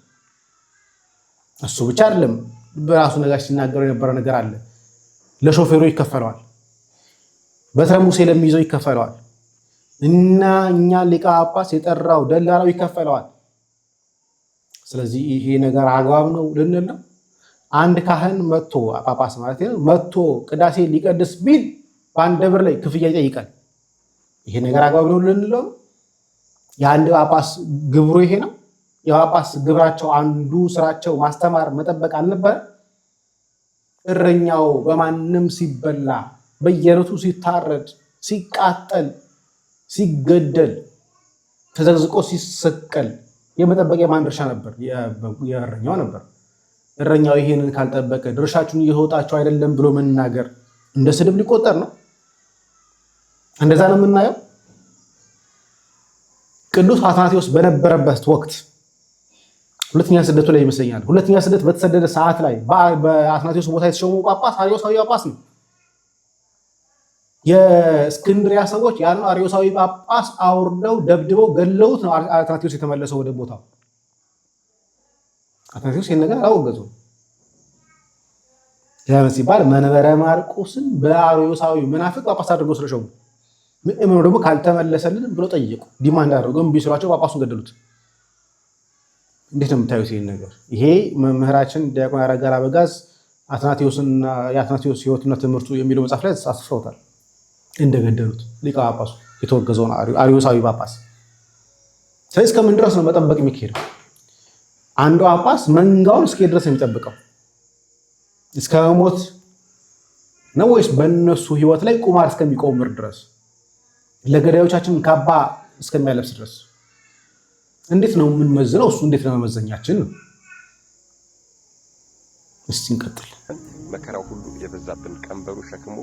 እሱ ብቻ አይደለም። በራሱ ነጋሽ ሲናገረው የነበረ ነገር አለ። ለሾፌሩ ይከፈለዋል፣ በትረ ሙሴ ለሚይዘው ይከፈለዋል እና እኛ ሊቀ ጳጳስ የጠራው ደላላው ይከፈለዋል። ስለዚህ ይሄ ነገር አግባብ ነው ልንል ነው? አንድ ካህን መጥቶ ጳጳስ ማለት ነው መጥቶ ቅዳሴ ሊቀድስ ቢል በአንድ ደብር ላይ ክፍያ ይጠይቃል። ይሄ ነገር አግባብ ነው ልንለው? የአንድ ጳጳስ ግብሩ ይሄ ነው? የጳጳስ ግብራቸው አንዱ ስራቸው ማስተማር መጠበቅ አልነበረ? እረኛው በማንም ሲበላ በየዕለቱ ሲታረድ ሲቃጠል ሲገደል ተዘግዝቆ ሲሰቀል የመጠበቅ የማን ድርሻ ነበር? የእረኛው ነበር። እረኛው ይሄንን ካልጠበቀ ድርሻችሁን እየተወጣችሁ አይደለም ብሎ መናገር እንደ ስድብ ሊቆጠር ነው? እንደዛ ነው የምናየው። ቅዱስ አትናቴዎስ በነበረበት ወቅት ሁለተኛ ስደቱ ላይ ይመስለኛል። ሁለተኛ ስደት በተሰደደ ሰዓት ላይ በአትናቴዎስ ቦታ የተሾመው ጳጳስ አርዮሳዊ ጳጳስ ነው። የእስክንድሪያ ሰዎች ያን አርዮሳዊ ጳጳስ አውርደው ደብድበው ገለውት ነው አትናቴዎስ የተመለሰው ወደ ቦታው። አትናቴዎስ ይህን ነገር አላወገዙም። ለምን ሲባል መንበረ ማርቆስን በአርዮሳዊ መናፍቅ ጳጳስ አድርገው ስለሾሙ ምእመኑ ደግሞ ካልተመለሰልን ብሎ ጠየቁ። ዲማንድ አድርገው እምቢ ሲሏቸው ጳጳሱን ገደሉት። እንዴት ነው የምታዩት ይህን ነገር? ይሄ መምህራችን ዲያቆን ያረጋል አበጋዝ አትናቴዎስና የአትናቴዎስ ሕይወትና ትምህርቱ የሚለው መጽሐፍ ላይ አስፍረውታል። እንደገደሉት ሊቀ ጳጳሱ የተወገዘውን አርዮሳዊ ጳጳስ። ስለዚህ እስከምን ድረስ ነው መጠበቅ የሚካሄደው? አንዱ ጳጳስ መንጋውን እስከ ድረስ ነው የሚጠብቀው? እስከ ሞት ነው ወይስ በእነሱ ሕይወት ላይ ቁማር እስከሚቆምር ድረስ ለገዳዮቻችን ካባ እስከሚያለብስ ድረስ? እንዴት ነው የምንመዝነው? እሱ እንዴት ነው መመዘኛችን? እስቲ እንቀጥል። መከራው ሁሉ የበዛብን ቀንበሩ ሸክሙ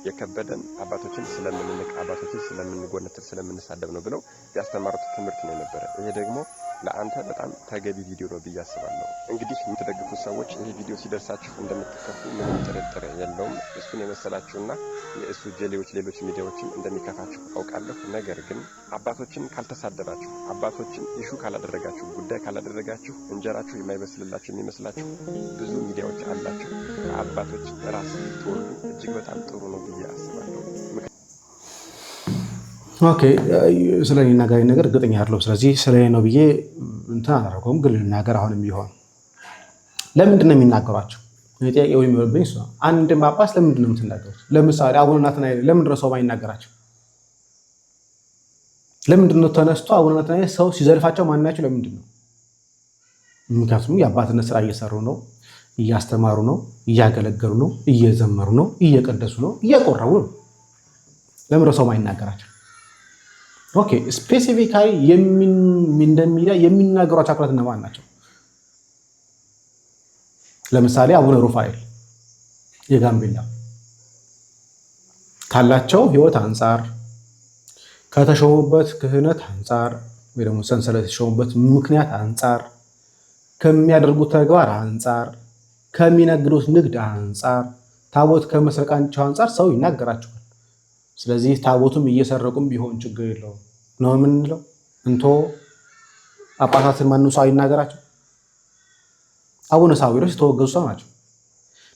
የከበደን አባቶችን ስለምንንቅ አባቶችን ስለምንጎነትል ስለምንሳደብ ነው ብለው ያስተማሩት ትምህርት ነው የነበረ። ይሄ ደግሞ ለአንተ በጣም ተገቢ ቪዲዮ ነው ብዬ አስባለሁ። እንግዲህ የምትደግፉት ሰዎች ይሄ ቪዲዮ ሲደርሳችሁ እንደምትከፉ ምንም ጥርጥር የለውም። እሱን የመሰላችሁና የእሱ ጀሌዎች ሌሎች ሚዲያዎችን እንደሚከፋችሁ አውቃለሁ። ነገር ግን አባቶችን ካልተሳደባችሁ፣ አባቶችን ኢሹ ካላደረጋችሁ፣ ጉዳይ ካላደረጋችሁ እንጀራችሁ የማይበስልላችሁ የሚመስላችሁ ብዙ ሚዲያዎች አላችሁ። ከአባቶች ራስ ትወርዱ እጅግ በጣም ጥሩ ነው ብዬ አስባለሁ። ኦኬ፣ ስለ እኔ ነገር እርግጠኛ አይደለሁም። ስለዚህ ስለ እኔ ነው ብዬ እንትን አላደረገውም። ግን ልናገር አሁንም ቢሆን ለምንድን ነው የሚናገሯቸው? ጥያቄ ወይ የሚወርብኝ እሱ ነው። አንድ ጳጳስ ለምንድን ነው የምትናገሩት? ለምሳሌ አቡነ ናትናኤል ለምንድን ነው ሰው ማይናገራቸው? ለምንድን ነው ተነስቶ አቡነ ናትናኤል ሰው ሲዘልፋቸው ማናቸው? ለምንድን ነው? ምክንያቱም የአባትነት ስራ እየሰሩ ነው፣ እያስተማሩ ነው፣ እያገለገሉ ነው፣ እየዘመሩ ነው፣ እየቀደሱ ነው፣ እያቆረቡ ነው። ለምንድን ነው ሰው ማይናገራቸው? ኦኬ ስፔሲፊካሊ እንደሚያ የሚናገሯቸው አካላት እነማን ናቸው? ለምሳሌ አቡነ ሩፋኤል የጋምቤላ ካላቸው ህይወት አንፃር ከተሾሙበት ክህነት አንፃር ወይ ደግሞ ሰንሰለት የተሾሙበት ምክንያት አንፃር ከሚያደርጉት ተግባር አንፃር ከሚነግዱት ንግድ አንፃር ታቦት ከመስረቃቸው አንፃር ሰው ይናገራቸዋል። ስለዚህ ታቦቱም እየሰረቁም ቢሆን ችግር የለውም ነው የምንለው። እንቶ ጳጳሳትን ማንም ሰው አይናገራቸው። አቡነ ሳዊሮስ የተወገዙ ሰው ናቸው።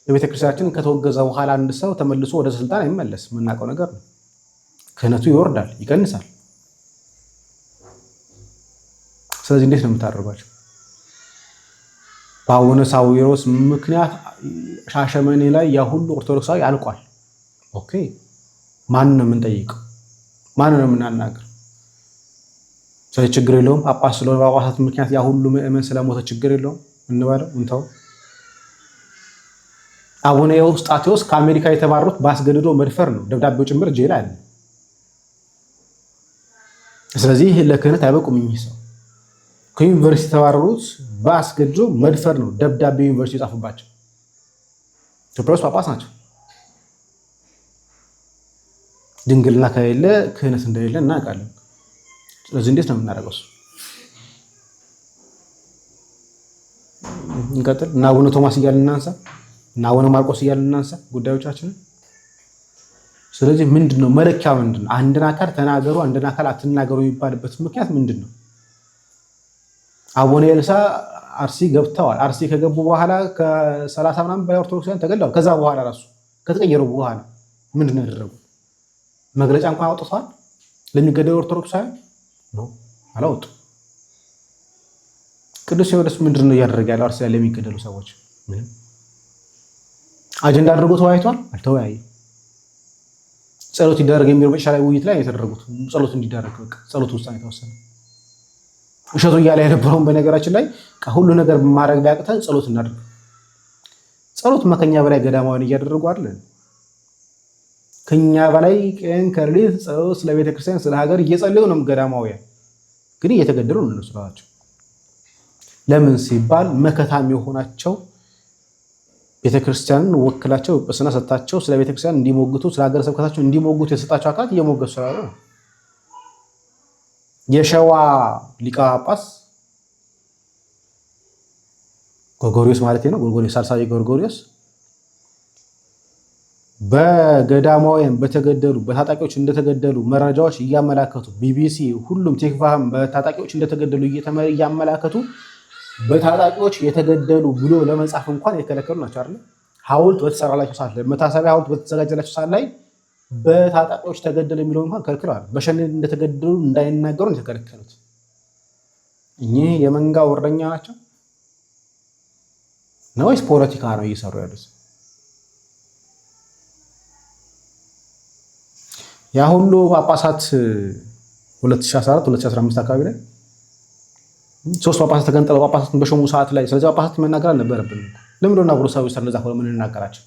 በቤተክርስቲያናችን ከተወገዘ በኋላ አንድ ሰው ተመልሶ ወደ ስልጣን አይመለስም። የምናውቀው ነገር ነው። ክህነቱ ይወርዳል፣ ይቀንሳል። ስለዚህ እንዴት ነው የምታደርጓቸው? በአቡነ ሳዊሮስ ምክንያት ሻሸመኔ ላይ ያ ሁሉ ኦርቶዶክሳዊ አልቋል። ኦኬ ማን ነው የምንጠይቀው? ማን ነው የምናናገር? ስለዚህ ችግር የለውም ጳጳስ ስለሆነ በጳጳሳት ምክንያት ያ ሁሉ ምእመን ስለሞተ ችግር የለውም እንበለው እንተው። አቡነ ኤዎስጣቴዎስ ከአሜሪካ የተባረሩት ባስገድዶ መድፈር ነው። ደብዳቤው ጭምር ጄል አለ። ስለዚህ ለክህነት አይበቁም። እኚህ ሰው ከዩኒቨርሲቲ የተባረሩት ባስገድዶ መድፈር ነው። ደብዳቤ ዩኒቨርሲቲ የጻፉባቸው ኢትዮጵያ ውስጥ ጳጳስ ናቸው። ድንግልና ከሌለ ክህነት እንደሌለ እናውቃለን። ስለዚህ እንዴት ነው የምናደርገው? እንቀጥል እና አቡነ ቶማስ እያልን እናንሳ እና አቡነ ማርቆስ እያልን እናንሳ ጉዳዮቻችንን። ስለዚህ ምንድነው መለኪያ? ምንድነው አንድን አካል ተናገሩ አንድን አካል አትናገሩ የሚባልበት ምክንያት ምንድነው? አቡነ ኤልሳ አርሲ ገብተዋል። አርሲ ከገቡ በኋላ ከ30 ምናምን በላይ ኦርቶዶክሳውያን ተገድለዋል። ከዛ በኋላ ራሱ ከተቀየሩ በኋላ ምንድነው ያደረጉት? መግለጫ እንኳን አውጥተዋል ለሚገደሉ ኦርቶዶክሳውያን ነው አላወጡ። ቅዱስ ሲኖዶስ ምንድነው እያደረገ ያለው? አርሲ ላይ ለሚገደሉ ሰዎች ምንም አጀንዳ አድርጎ ተወያይቷል? አልተወያየም። ጸሎት ይደረግ የሚለው መጨረሻ ላይ ውይይት ላይ የተደረጉት ጸሎት እንዲደረግ በቃ ጸሎት ውስጥ ነው የተወሰነ። እሸቱ እያለ የነበረውን በነገራችን ላይ ሁሉ ነገር ማድረግ ቢያቅተን ጸሎት እናድርግ። ጸሎት ከኛ በላይ ገዳማውያን እያደረጉ አይደል? ከኛ በላይ ቀን ከሌሊት ጸሎት ስለ ቤተክርስቲያን ስለ ሀገር እየጸለዩ ነው ገዳማውያን። ግን እየተገደሉ ነው እነሱ ናቸው። ለምን ሲባል መከታም የሆናቸው ቤተክርስቲያንን ወክላቸው ጵጵስና ሰጣቸው ስለ ቤተክርስቲያን እንዲሞግቱ ስለ ሀገረ ስብከታቸው እንዲሞግቱ የሰጣቸው አካላት እየሞገቱ ስላሉ ነው። የሸዋ ሊቀ ጳጳስ ጎርጎርዮስ ማለት ነው። ጎርጎርዮስ ሳልሳዊ ጎርጎርዮስ በገዳማውያን በተገደሉ በታጣቂዎች እንደተገደሉ መረጃዎች እያመላከቱ ቢቢሲ ሁሉም ቴክቫህም በታጣቂዎች እንደተገደሉ እያመላከቱ በታጣቂዎች የተገደሉ ብሎ ለመጻፍ እንኳን የከለከሉ ናቸው አይደል? ሐውልት በተሰራላቸው ሰዓት ላይ መታሰቢያ ሐውልት በተዘጋጀላቸው ሰዓት ላይ በታጣቂዎች ተገደሉ የሚለው እንኳን ከልክለዋል። በሸኔ እንደተገደሉ እንዳይናገሩ የተከለከሉት እኚህ የመንጋ ወረኛ ናቸው ነው ወይስ ፖለቲካ ነው እየሰሩ ያሉት? ያ ሁሉ ጳጳሳት 2014 2015 አካባቢ ላይ 3 ጳጳሳት ተገንጥለው ጳጳሳትን በሾሙ ሰዓት ላይ ስለዚህ ጳጳሳት መናገር አልነበረብንም። ለምን ነው አብሮሳዊ ስለዛ ሆነ ምን እናገራቸው?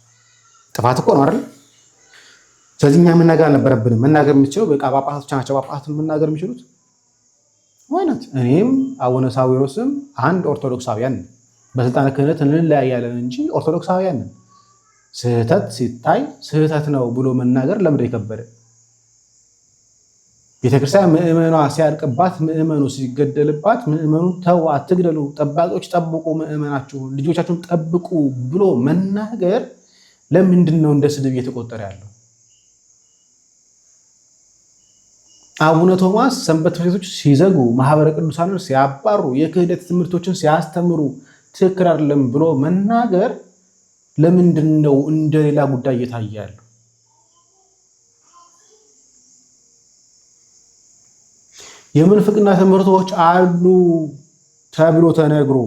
ጥፋት እኮ ነው አይደል? ስለዚህ እኛ መናገር አልነበረብንም። መናገር የምንችለው በቃ ጳጳሳቶች ናቸው ጳጳሳትን መናገር የሚችሉት ማለት። እኔም አቡነ ሳዊሮስም አንድ ኦርቶዶክሳውያን በስልጣነ ክህነት እንለያያለን እንጂ ኦርቶዶክሳውያን ነን። ስህተት ሲታይ ስህተት ነው ብሎ መናገር ለምን የከበደ? ቤተክርስቲያን ምእመኗ ሲያልቅባት ምእመኑ ሲገደልባት ምእመኑ ተው አትግደሉ፣ ጠባቂዎች ጠብቁ፣ ምእመናችሁ ልጆቻችሁን ጠብቁ ብሎ መናገር ለምንድን ነው እንደ ስድብ እየተቆጠረ ያለው? አቡነ ቶማስ ሰንበት ቤቶች ሲዘጉ ማህበረ ቅዱሳንን ሲያባሩ የክህደት ትምህርቶችን ሲያስተምሩ ትክክል አይደለም ብሎ መናገር ለምንድን ነው እንደሌላ ጉዳይ እየታየ ያለው? የምንፍቅና ትምህርቶች አሉ ተብሎ ተነግሮ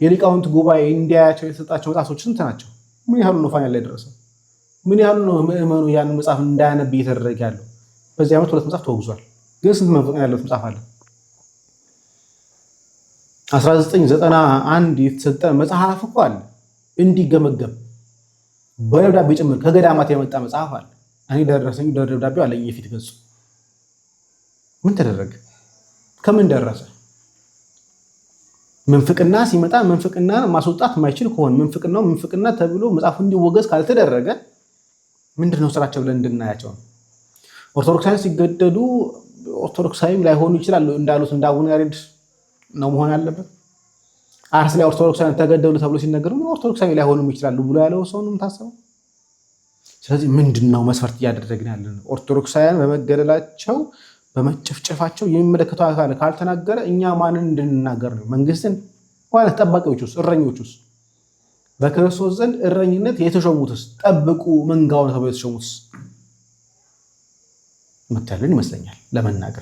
የሊቃውንት ጉባኤ እንዲያያቸው የተሰጣቸው መጽሐፎች ስንት ናቸው? ምን ያህሉ ነው ፋይናል ላይ ደረሰው? ምን ያህሉ ነው ምእመኑ ያን መጽሐፍ እንዳያነብ እየተደረገ ያለው? በዚህ ዓመት 2 መጽሐፍ ተወግዟል። ግን ስንት ምንፍቅና ያለው መጽሐፍ አለ? 1991 የተሰጠ መጽሐፍ እኮ አለ እንዲገመገም በደብዳቤ ጭምር ከገዳማት የመጣ መጽሐፍ አለ። እኔ ደረሰኝ ደብዳቤው አለኝ የፊት ገጹ ምን ተደረገ? ከምን ደረሰ? መንፍቅና ሲመጣ መንፍቅና ማስወጣት የማይችል ከሆነ መንፍቅና ተብሎ መጽሐፉ እንዲወገዝ ካልተደረገ ምንድነው ስራቸው ብለን እንድናያቸው? ኦርቶዶክሳውያን ሲገደዱ ኦርቶዶክሳዊም ላይሆኑ ይችላሉ እንዳሉት እንደ አቡነ ያሬድ ነው መሆን ያለበት። አርሲ ላይ ኦርቶዶክሳውያን ተገደሉ ተብሎ ሲነገሩ ኦርቶዶክሳዊ ላይሆኑም ይችላሉ ብሎ ያለው ሰው ነው የምታስበው። ስለዚህ ምንድነው መስፈርት እያደረግን ያለነው? ኦርቶዶክሳውያን በመገደላቸው በመጨፍጨፋቸው የሚመለከተው አካል ካልተናገረ እኛ ማንን እንድንናገር ነው? መንግስትን? ማለት ጠባቂዎቹስ? እረኞቹስ? በክርስቶስ ዘንድ እረኝነት የተሾሙትስ? ጠብቁ መንጋውን ተብለው የተሾሙትስ? መታለን ይመስለኛል ለመናገር።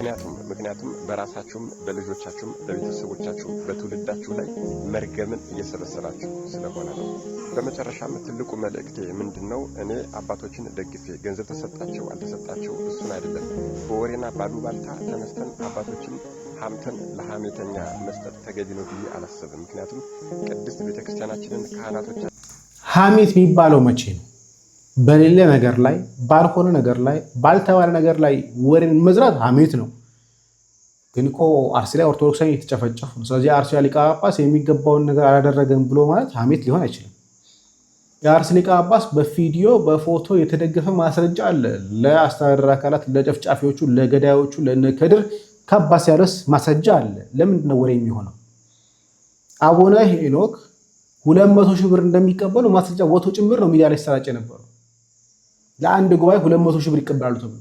ምክንያቱም በራሳችሁም በልጆቻችሁም በቤተሰቦቻችሁም በትውልዳችሁ ላይ መርገምን እየሰበሰባችሁ ስለሆነ ነው። በመጨረሻም ትልቁ መልእክቴ ምንድነው? እኔ አባቶችን ደግፌ ገንዘብ ተሰጣቸው አልተሰጣቸው እሱን አይደለም፣ በወሬና ባሉባልታ ተነስተን አባቶችን ሀምተን ለሐሜተኛ መስጠት ተገቢ ነው ብዬ አላስብም። ምክንያቱም ቅድስት ቤተክርስቲያናችንን ካህናቶች ሐሜት የሚባለው መቼ ነው? በሌለ ነገር ላይ ባልሆነ ነገር ላይ ባልተባለ ነገር ላይ ወሬን መዝራት ሐሜት ነው። ግን እኮ አርሲ ላይ ኦርቶዶክሳውያን እየተጨፈጨፉ ነው። ስለዚህ አርሲ ሊቀ ጳጳስ የሚገባውን ነገር አላደረገም ብሎ ማለት ሐሜት ሊሆን አይችልም። የአርሲ ሊቀ ጳጳስ በቪዲዮ በፎቶ የተደገፈ ማስረጃ አለ። ለአስተዳደር አካላት፣ ለጨፍጫፊዎቹ፣ ለገዳዮቹ፣ ለነከድር ካባ ሲያደርስ ማስረጃ አለ። ለምንድን ነው ወሬ የሚሆነው? አቡነ ሄኖክ 200 ሺህ ብር እንደሚቀበሉ ማስረጃ ወቶ ጭምር ነው ሚዲያ ላይ ሲሰራጭ የነበረው። ለአንድ ጉባኤ 200 ሺህ ብር ይቀበላሉ ተብሎ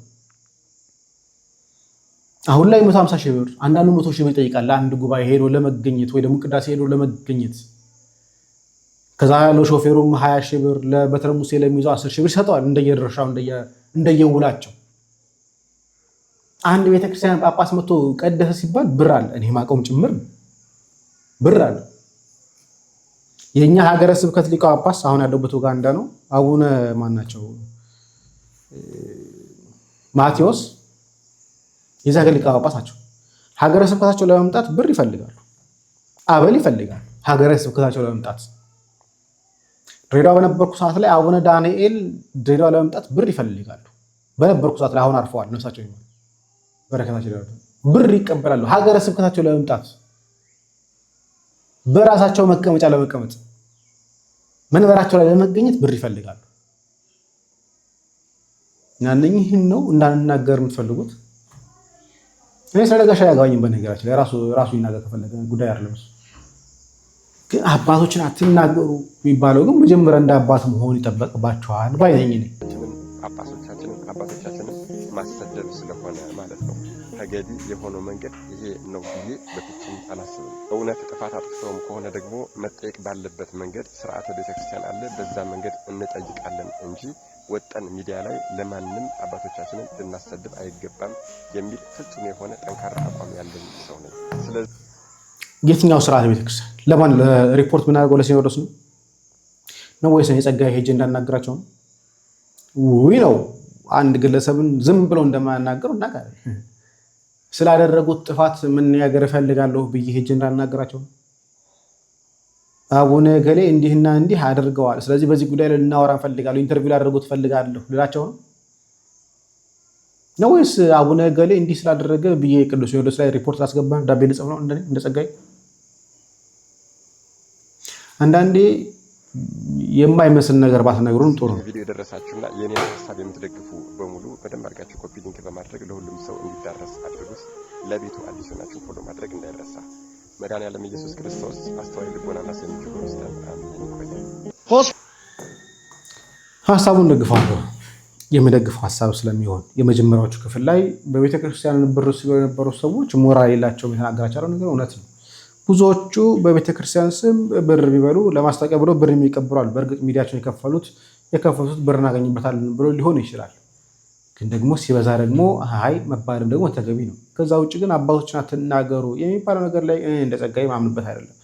አሁን ላይ 150 ሺህ ብር አንዳንዱ 100 ሺህ ብር ይጠይቃል ለአንድ ጉባኤ ሄዶ ለመገኘት ወይ ደግሞ ቅዳሴ ሄዶ ለመገኘት። ከዛ ያለው ሾፌሩም 20 ሺህ ብር ለበትረ ሙሴ ለሚይዘው 10 ሺህ ብር ይሰጠዋል እንደየድርሻው እንደየውላቸው። አንድ ቤተክርስቲያን ጳጳስ መጥቶ ቀደሰ ሲባል ብር አለ። እኔ ማቆም ጭምር ብር አለ። የኛ ሀገረ ስብከት ሊቀ ጳጳስ አሁን ያለበት ኡጋንዳ ነው። አቡነ ማናቸው ማቴዎስ የዛ ሀገር ሊቀ ጳጳስ ናቸው። ሀገረ ስብከታቸው ለመምጣት ብር ይፈልጋሉ፣ አበል ይፈልጋሉ። ሀገረ ስብከታቸው ለመምጣት ድሬዳዋ በነበርኩ ሰዓት ላይ አቡነ ዳንኤል ድሬዳዋ ለመምጣት ብር ይፈልጋሉ። በነበርኩ ሰዓት ላይ አሁን አርፈዋል፣ ነፍሳቸው ይማር በረከታቸው ይደረግ። ብር ይቀበላሉ ሀገረ ስብከታቸው ለመምጣት በራሳቸው መቀመጫ ለመቀመጥ መንበራቸው ላይ ለመገኘት ብር ይፈልጋሉ። እናንኚህን ነው እንዳንናገር የምትፈልጉት? እኔ ስለነጋሽ ያጋባኝም በነገራችን ላይ ራሱ ይናገር ከፈለገ ጉዳይ አይደለም። ግን አባቶችን አትናገሩ የሚባለው ግን መጀመሪያ እንደ አባት መሆን ይጠበቅባቸዋል ባይነኝ ነኝ። አባቶቻችንን ማሰደብ ስለሆነ ማለት ነው። ተገቢ የሆነው መንገድ ይሄ ነው ብዬ በፍጹም አላስብም። እውነት ጥፋት አጥፍተውም ከሆነ ደግሞ መጠየቅ ባለበት መንገድ ስርዓተ ቤተክርስቲያን አለ፣ በዛ መንገድ እንጠይቃለን እንጂ ወጠን ሚዲያ ላይ ለማንም አባቶቻችንን ልናሰድብ አይገባም የሚል ፍጹም የሆነ ጠንካራ አቋም ያለኝ ሰው ነኝ። ስለዚህ የትኛው ስርዓተ ቤተክርስቲያን ለማን ሪፖርት የምናደርገው ለሲኖዶስ ነው ወይስ የጸጋዬ ሄጄ እንዳናገራቸው ነው? ውይ ነው አንድ ግለሰብን ዝም ብለው እንደማያናገሩ እናውቃለን። ስላደረጉት ጥፋት መናገር እፈልጋለሁ ብዬ ሄጄ እንዳናገራቸው ነው? አቡነ ገሌ እንዲህና እንዲህ አድርገዋል፣ ስለዚህ በዚህ ጉዳይ ላይ ልናወራ እንፈልጋለሁ፣ ኢንተርቪው ላደርጉት እፈልጋለሁ ልላቸው ነው ወይስ አቡነ ገሌ እንዲህ ስላደረገ ብዬ ቅዱስ ሲኖዶስ ላይ ሪፖርት ላስገባ ዳቤ ልጽፍ ነው እንደ ጸጋዬ? አንዳንዴ የማይመስል ነገር ባትነግሩን ጥሩ ነው። ቪዲዮ የደረሳችሁና የኔን ሀሳብ የምትደግፉ በሙሉ በደንብ አድርጋችሁ ኮፒ ሊንክ በማድረግ ለሁሉም ሰው እንዲዳረስ አድርጉት። ለቤቱ አዲስ ሆናችሁ ፎሎ ማድረግ እንዳይረሳ። መድኃኔዓለም ኢየሱስ ክርስቶስ አስተዋይ ልቦናና ሰሚ ጆሮ ይስጠን። አሜን። ሀሳቡን ደግፋለሁ። የምደግፈው ሀሳብ ስለሚሆን የመጀመሪያዎቹ ክፍል ላይ በቤተክርስቲያን ብር ሲሉ የነበሩ ሰዎች ሞራል የላቸውም የተናገራቸው ነገር እውነት ነው። ብዙዎቹ በቤተክርስቲያን ስም ብር ቢበሉ ለማስታወቂያ ብሎ ብር የሚቀብራሉ። በእርግጥ ሚዲያቸውን የከፈቱት ብር እናገኝበታለን ብሎ ሊሆን ይችላል። ግን ደግሞ ሲበዛ ደግሞ አይ መባልም ደግሞ ተገቢ ነው። ከዛ ውጭ ግን አባቶችን አትናገሩ የሚባለው ነገር ላይ እንደ ጸጋዬ ማምንበት አይደለም።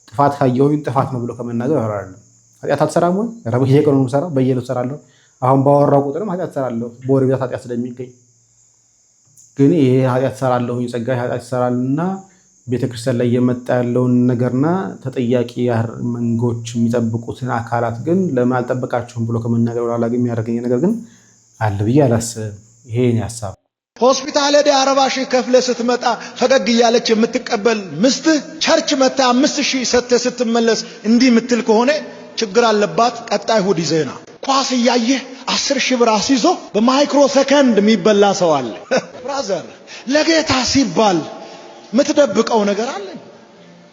ጥፋት ካየሁኝ ጥፋት ነው ብሎ ከመናገር አይደለም። ኃጢአት አትሰራም ወይ? በየቀኑ ነው የምሰራው፣ በየዕለቱ እሰራለሁ። አሁን ባወራው ቁጥርም ኃጢአት እሰራለሁ፣ በወሬ ብዛት ኃጢአት ስለሚገኝ። ግን ይሄ ኃጢአት እሰራለሁኝ ጸጋዬ ኃጢአት ይሰራልና ቤተክርስቲያን ላይ የመጣ ያለውን ነገርና ተጠያቂ መንጎች የሚጠብቁትን አካላት ግን ለምን አልጠበቃችሁም ብሎ ከመናገር ወደ ኋላ ግን የሚያደርገኝ ነገር ግን አለ ብዬ አላስብም። ይሄ ነው ሀሳብ። ሆስፒታል ሄደ 40 ሺህ ከፍለ ስትመጣ ፈገግ እያለች የምትቀበል ምስትህ ቸርች መታ 5000 ሰጥተ ስትመለስ እንዲህ ምትል ከሆነ ችግር አለባት። ቀጣይ እሑድ ይዘና ኳስ እያየህ 10 ሺህ ብር አስይዞ በማይክሮ ሰከንድ የሚበላ ሰው አለ። ብራዘር ለጌታ ሲባል ምትደብቀው ነገር አለ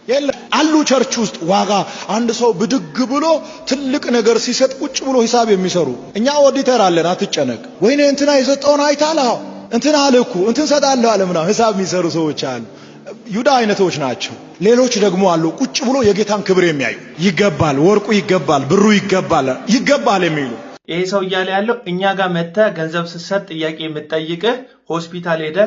የለ አሉ። ቸርች ውስጥ ዋጋ አንድ ሰው ብድግ ብሎ ትልቅ ነገር ሲሰጥ ቁጭ ብሎ ሂሳብ የሚሰሩ እኛ ኦዲተር አለን፣ አትጨነቅ። ወይኔ እንትና የሰጠውን አይታል እንትና አለኩ እንትን ሰጣለሁ አለምና ሂሳብ የሚሰሩ ሰዎች አሉ። ይሁዳ አይነቶች ናቸው። ሌሎች ደግሞ አሉ ቁጭ ብሎ የጌታን ክብር የሚያዩ ይገባል፣ ወርቁ ይገባል፣ ብሩ ይገባል የሚሉ። ይሄ ሰው እያለ ያለው እኛ ጋር መተ ገንዘብ ስትሰጥ ጥያቄ የምትጠይቅህ ሆስፒታል ሄደ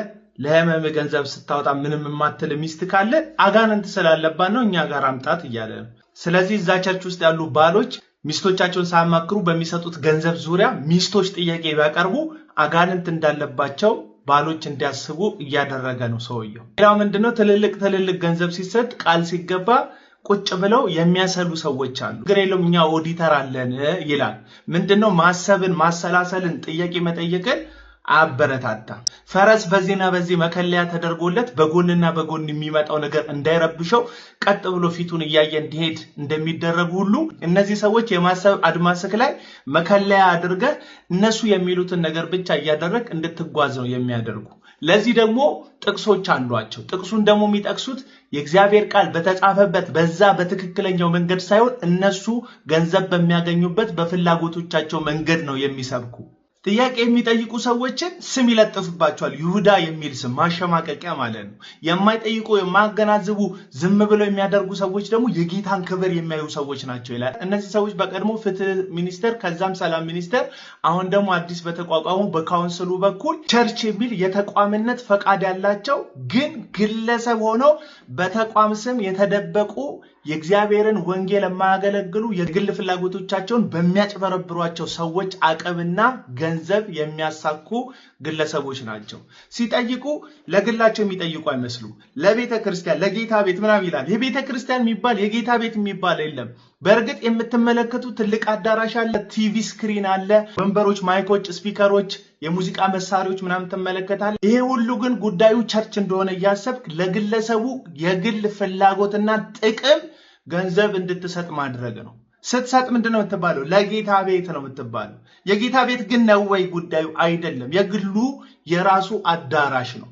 ለህመም ገንዘብ ስታወጣ ምንም የማትል ሚስት ካለ አጋንንት ስላለባት ነው እኛ ጋር አምጣት እያለ ነው። ስለዚህ እዛ ቸርች ውስጥ ያሉ ባሎች ሚስቶቻቸውን ሳያማክሩ በሚሰጡት ገንዘብ ዙሪያ ሚስቶች ጥያቄ ቢያቀርቡ አጋንንት እንዳለባቸው ባሎች እንዲያስቡ እያደረገ ነው ሰውየው። ሌላው ምንድነው ትልልቅ ገንዘብ ሲሰጥ ቃል ሲገባ ቁጭ ብለው የሚያሰሉ ሰዎች አሉ። ግሬሎም እኛ ኦዲተር አለን ይላል። ምንድነው ማሰብን ማሰላሰልን ጥያቄ መጠየቅን አበረታታ። ፈረስ በዚህና በዚህ መከለያ ተደርጎለት በጎንና በጎን የሚመጣው ነገር እንዳይረብሸው ቀጥ ብሎ ፊቱን እያየ እንዲሄድ እንደሚደረጉ ሁሉ እነዚህ ሰዎች የማሰብ አድማስክ ላይ መከለያ አድርገህ እነሱ የሚሉትን ነገር ብቻ እያደረግ እንድትጓዝ ነው የሚያደርጉ። ለዚህ ደግሞ ጥቅሶች አሏቸው። ጥቅሱን ደግሞ የሚጠቅሱት የእግዚአብሔር ቃል በተጻፈበት በዛ በትክክለኛው መንገድ ሳይሆን እነሱ ገንዘብ በሚያገኙበት በፍላጎቶቻቸው መንገድ ነው የሚሰብኩ። ጥያቄ የሚጠይቁ ሰዎችን ስም ይለጥፍባቸዋል። ይሁዳ የሚል ስም ማሸማቀቂያ ማለት ነው። የማይጠይቁ የማገናዝቡ ዝም ብለው የሚያደርጉ ሰዎች ደግሞ የጌታን ክብር የሚያዩ ሰዎች ናቸው ይላል። እነዚህ ሰዎች በቀድሞ ፍትህ ሚኒስቴር ከዛም ሰላም ሚኒስቴር አሁን ደግሞ አዲስ በተቋቋሙ በካውንስሉ በኩል ቸርች የሚል የተቋምነት ፈቃድ ያላቸው ግን ግለሰብ ሆነው በተቋም ስም የተደበቁ የእግዚአብሔርን ወንጌል የማያገለግሉ የግል ፍላጎቶቻቸውን በሚያጭበረብሯቸው ሰዎች አቅምና ገንዘብ የሚያሳኩ ግለሰቦች ናቸው። ሲጠይቁ ለግላቸው የሚጠይቁ አይመስሉ። ለቤተ ክርስቲያን ለጌታ ቤት ምናምን ይላል። የቤተ ክርስቲያን የሚባል የጌታ ቤት የሚባል የለም። በእርግጥ የምትመለከቱ ትልቅ አዳራሽ አለ፣ ቲቪ ስክሪን አለ፣ ወንበሮች፣ ማይኮች፣ ስፒከሮች፣ የሙዚቃ መሳሪያዎች ምናምን ተመለከታለ። ይሄ ሁሉ ግን ጉዳዩ ቸርች እንደሆነ እያሰብክ ለግለሰቡ የግል ፍላጎትና ጥቅም ገንዘብ እንድትሰጥ ማድረግ ነው። ስትሰጥ ምንድነው የምትባለው? ለጌታ ቤት ነው የምትባለው። የጌታ ቤት ግን ነው ወይ ጉዳዩ? አይደለም። የግሉ የራሱ አዳራሽ ነው።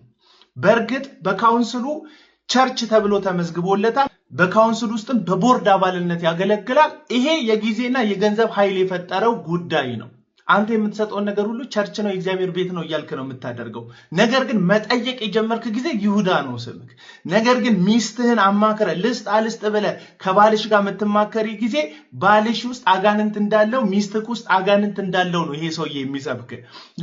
በእርግጥ በካውንስሉ ቸርች ተብሎ ተመዝግቦለታል። በካውንስሉ ውስጥም በቦርድ አባልነት ያገለግላል። ይሄ የጊዜና የገንዘብ ኃይል የፈጠረው ጉዳይ ነው። አንተ የምትሰጠውን ነገር ሁሉ ቸርች ነው የእግዚአብሔር ቤት ነው እያልክ ነው የምታደርገው። ነገር ግን መጠየቅ የጀመርክ ጊዜ ይሁዳ ነው ስምክ። ነገር ግን ሚስትህን አማክረ ልስጥ አልስጥ ብለህ ከባልሽ ጋር የምትማከሪ ጊዜ ባልሽ ውስጥ አጋንንት እንዳለው ሚስትክ ውስጥ አጋንንት እንዳለው ነው ይሄ ሰውዬ የሚሰብክ።